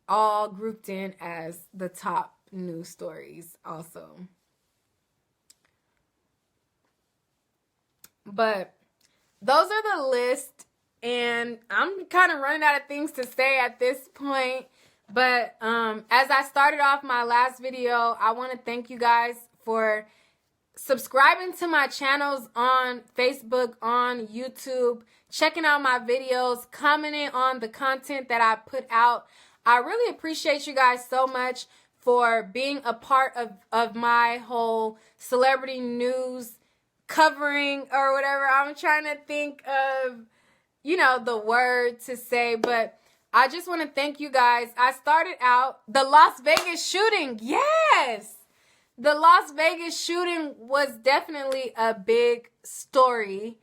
all grouped in as the top news stories also. But those are the list, and I'm kind of running out of things to say at this point. But as I started off my last video, I want to thank you guys for subscribing to my channels on Facebook, on YouTube, checking out my videos, commenting on the content that I put out. I really appreciate you guys so much for being a part of my whole celebrity news covering or whatever. I'm trying to think of, the word to say, but I just want to thank you guys. I started out the Las Vegas shooting. Yes. The Las Vegas shooting was definitely a big story.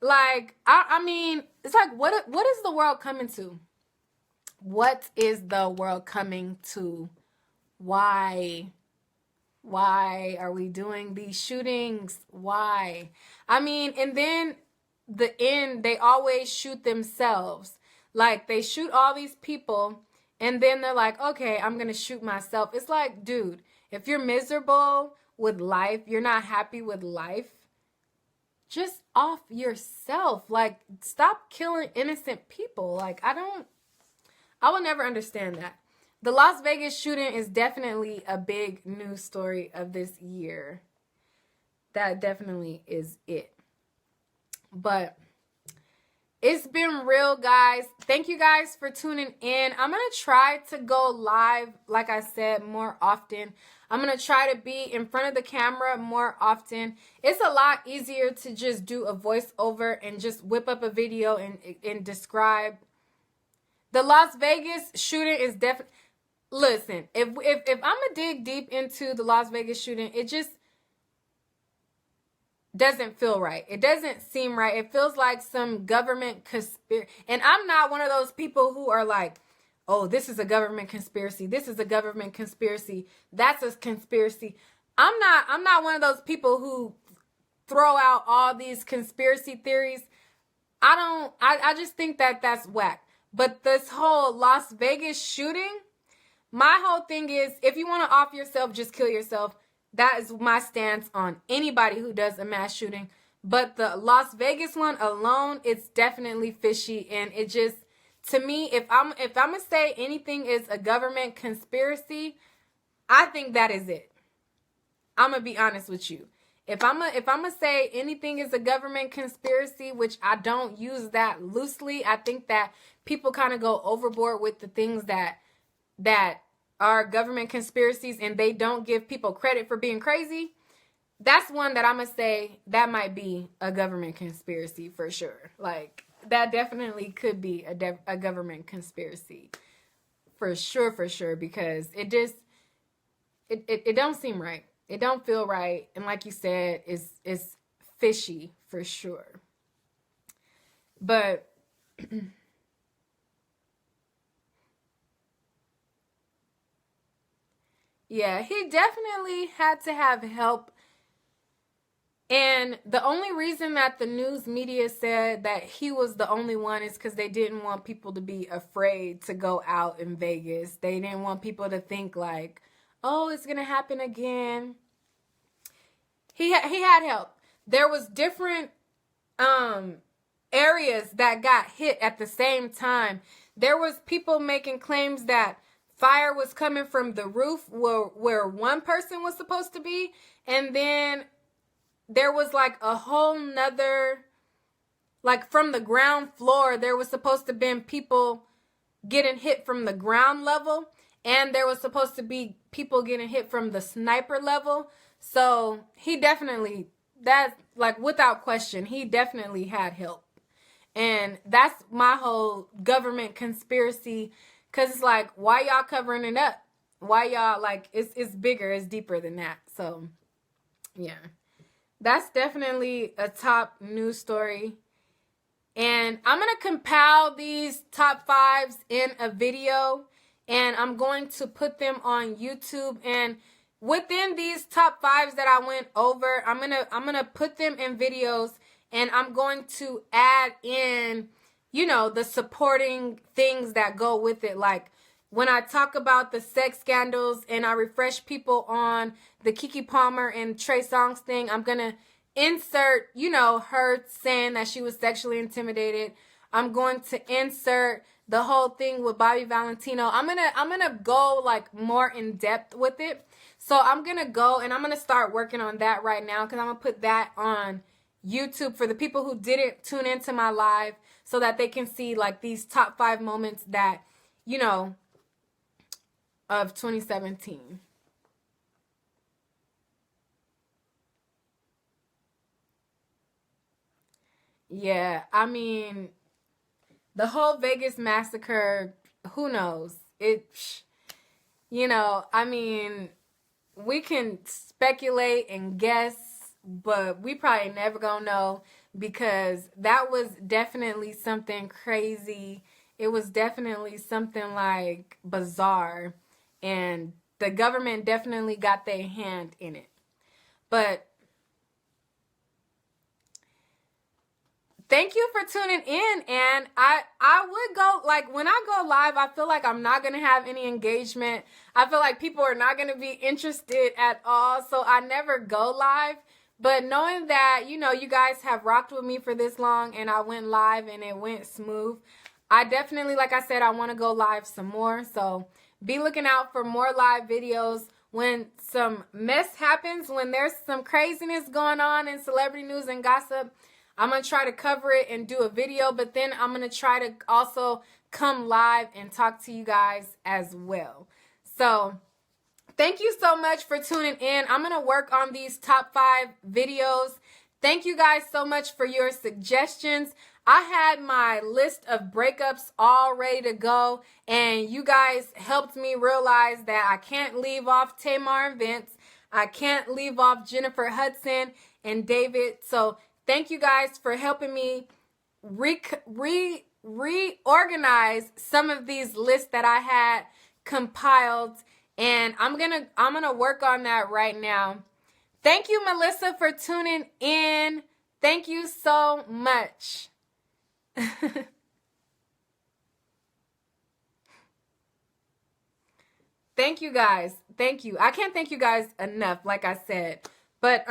Like, I mean, it's like, what is the world coming to? What is the world coming to? Why? Why are we doing these shootings? Why? I mean, and then the end, they always shoot themselves. Like, they shoot all these people, and then they're like, okay, I'm going to shoot myself. It's like, dude, if you're miserable with life, you're not happy with life, just off yourself. Like, stop killing innocent people. Like, I will never understand that. The Las Vegas shooting is definitely a big news story of this year. That definitely is it. But it's been real, guys. Thank you guys for tuning in. I'm going to try to go live, like I said, more often. I'm going to try to be in front of the camera more often. It's a lot easier to just do a voiceover and just whip up a video and describe. The Las Vegas shooting is definitely... Listen, if I'm going to dig deep into the Las Vegas shooting, it just doesn't feel right. It doesn't seem right. It feels like some government conspiracy. And I'm not one of those people who are like, oh, this is a government conspiracy. This is a government conspiracy. That's a conspiracy. I'm not one of those people who throw out all these conspiracy theories. I just think that that's whack. But this whole Las Vegas shooting, my whole thing is, if you want to off yourself, just kill yourself. That is my stance on anybody who does a mass shooting. But the Las Vegas one alone, it's definitely fishy. And it just, to me, if I'm gonna say anything is a government conspiracy, I think that is it. I'm gonna be honest with you. If I'm gonna say anything is a government conspiracy, which I don't use that loosely, I think that people kind of go overboard with the things that are government conspiracies and they don't give people credit for being crazy. That's one that I'm going to say that might be a government conspiracy for sure. Like, that definitely could be a government conspiracy for sure, because it just, it don't seem right. It don't feel right. And like you said, it's fishy for sure. But yeah, he definitely had to have help. And the only reason that the news media said that he was the only one is because they didn't want people to be afraid to go out in Vegas. They didn't want people to think like, oh, it's going to happen again. He had help. There was different areas that got hit at the same time. There was people making claims that fire was coming from the roof where one person was supposed to be. And then there was like a whole nother, like from the ground floor, there was supposed to be people getting hit from the ground level. And there was supposed to be people getting hit from the sniper level. So he definitely, that's like without question, he definitely had help. And that's my whole government conspiracy. Because it's like, why y'all covering it up? Why y'all, like, it's bigger, it's deeper than that. So, yeah. That's definitely a top news story. And I'm going to compile these top fives in a video. And I'm going to put them on YouTube. And within these top fives that I went over, I'm gonna put them in videos. And I'm going to add in, you know, the supporting things that go with it. Like when I talk about the sex scandals and I refresh people on the Keke Palmer and Trey Songz thing, I'm going to insert, you know, her saying that she was sexually intimidated. I'm going to insert the whole thing with Bobby Valentino. I'm going to go like more in depth with it. So I'm going to go and I'm going to start working on that right now because I'm going to put that on YouTube for the people who didn't tune into my live so that they can see like these top 5 moments that, you know, of 2017. Yeah, I mean, the whole Vegas massacre, who knows? I mean, we can speculate and guess, but we probably never gonna know, because that was definitely something crazy. It was definitely something like bizarre, and the government definitely got their hand in it. But thank you for tuning in. And I would go, like, when I go live, I feel like I'm not going to have any engagement. I feel like people are not going to be interested at all. So I never go live. But knowing that, you guys have rocked with me for this long and I went live and it went smooth, I definitely, like I said, I want to go live some more. So be looking out for more live videos. When some mess happens, when there's some craziness going on in celebrity news and gossip, I'm going to try to cover it and do a video, but then I'm going to try to also come live and talk to you guys as well. So thank you so much for tuning in. I'm going to work on these top 5 videos. Thank you guys so much for your suggestions. I had my list of breakups all ready to go, and you guys helped me realize that I can't leave off Tamar and Vince. I can't leave off Jennifer Hudson and David. So thank you guys for helping me reorganize some of these lists that I had compiled, and I'm gonna work on that right now. Thank you, Melissa, for tuning in. Thank you so much. Thank you guys. Thank you. I can't thank you guys enough, like I said. But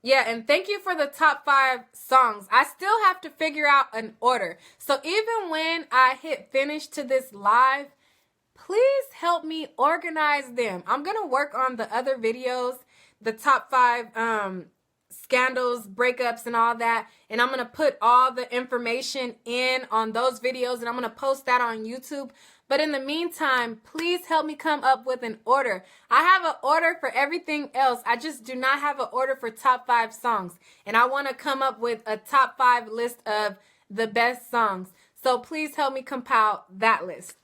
yeah, and thank you for the top 5 songs. I still have to figure out an order. So even when I hit finish to this live, please help me organize them. I'm going to work on the other videos, the top 5 scandals, breakups, and all that. And I'm going to put all the information in on those videos, and I'm going to post that on YouTube. But in the meantime, please help me come up with an order. I have an order for everything else. I just do not have an order for top 5 songs. And I want to come up with a top 5 list of the best songs. So please help me compile that list.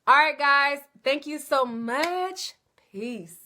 All right, guys. Thank you so much. Peace.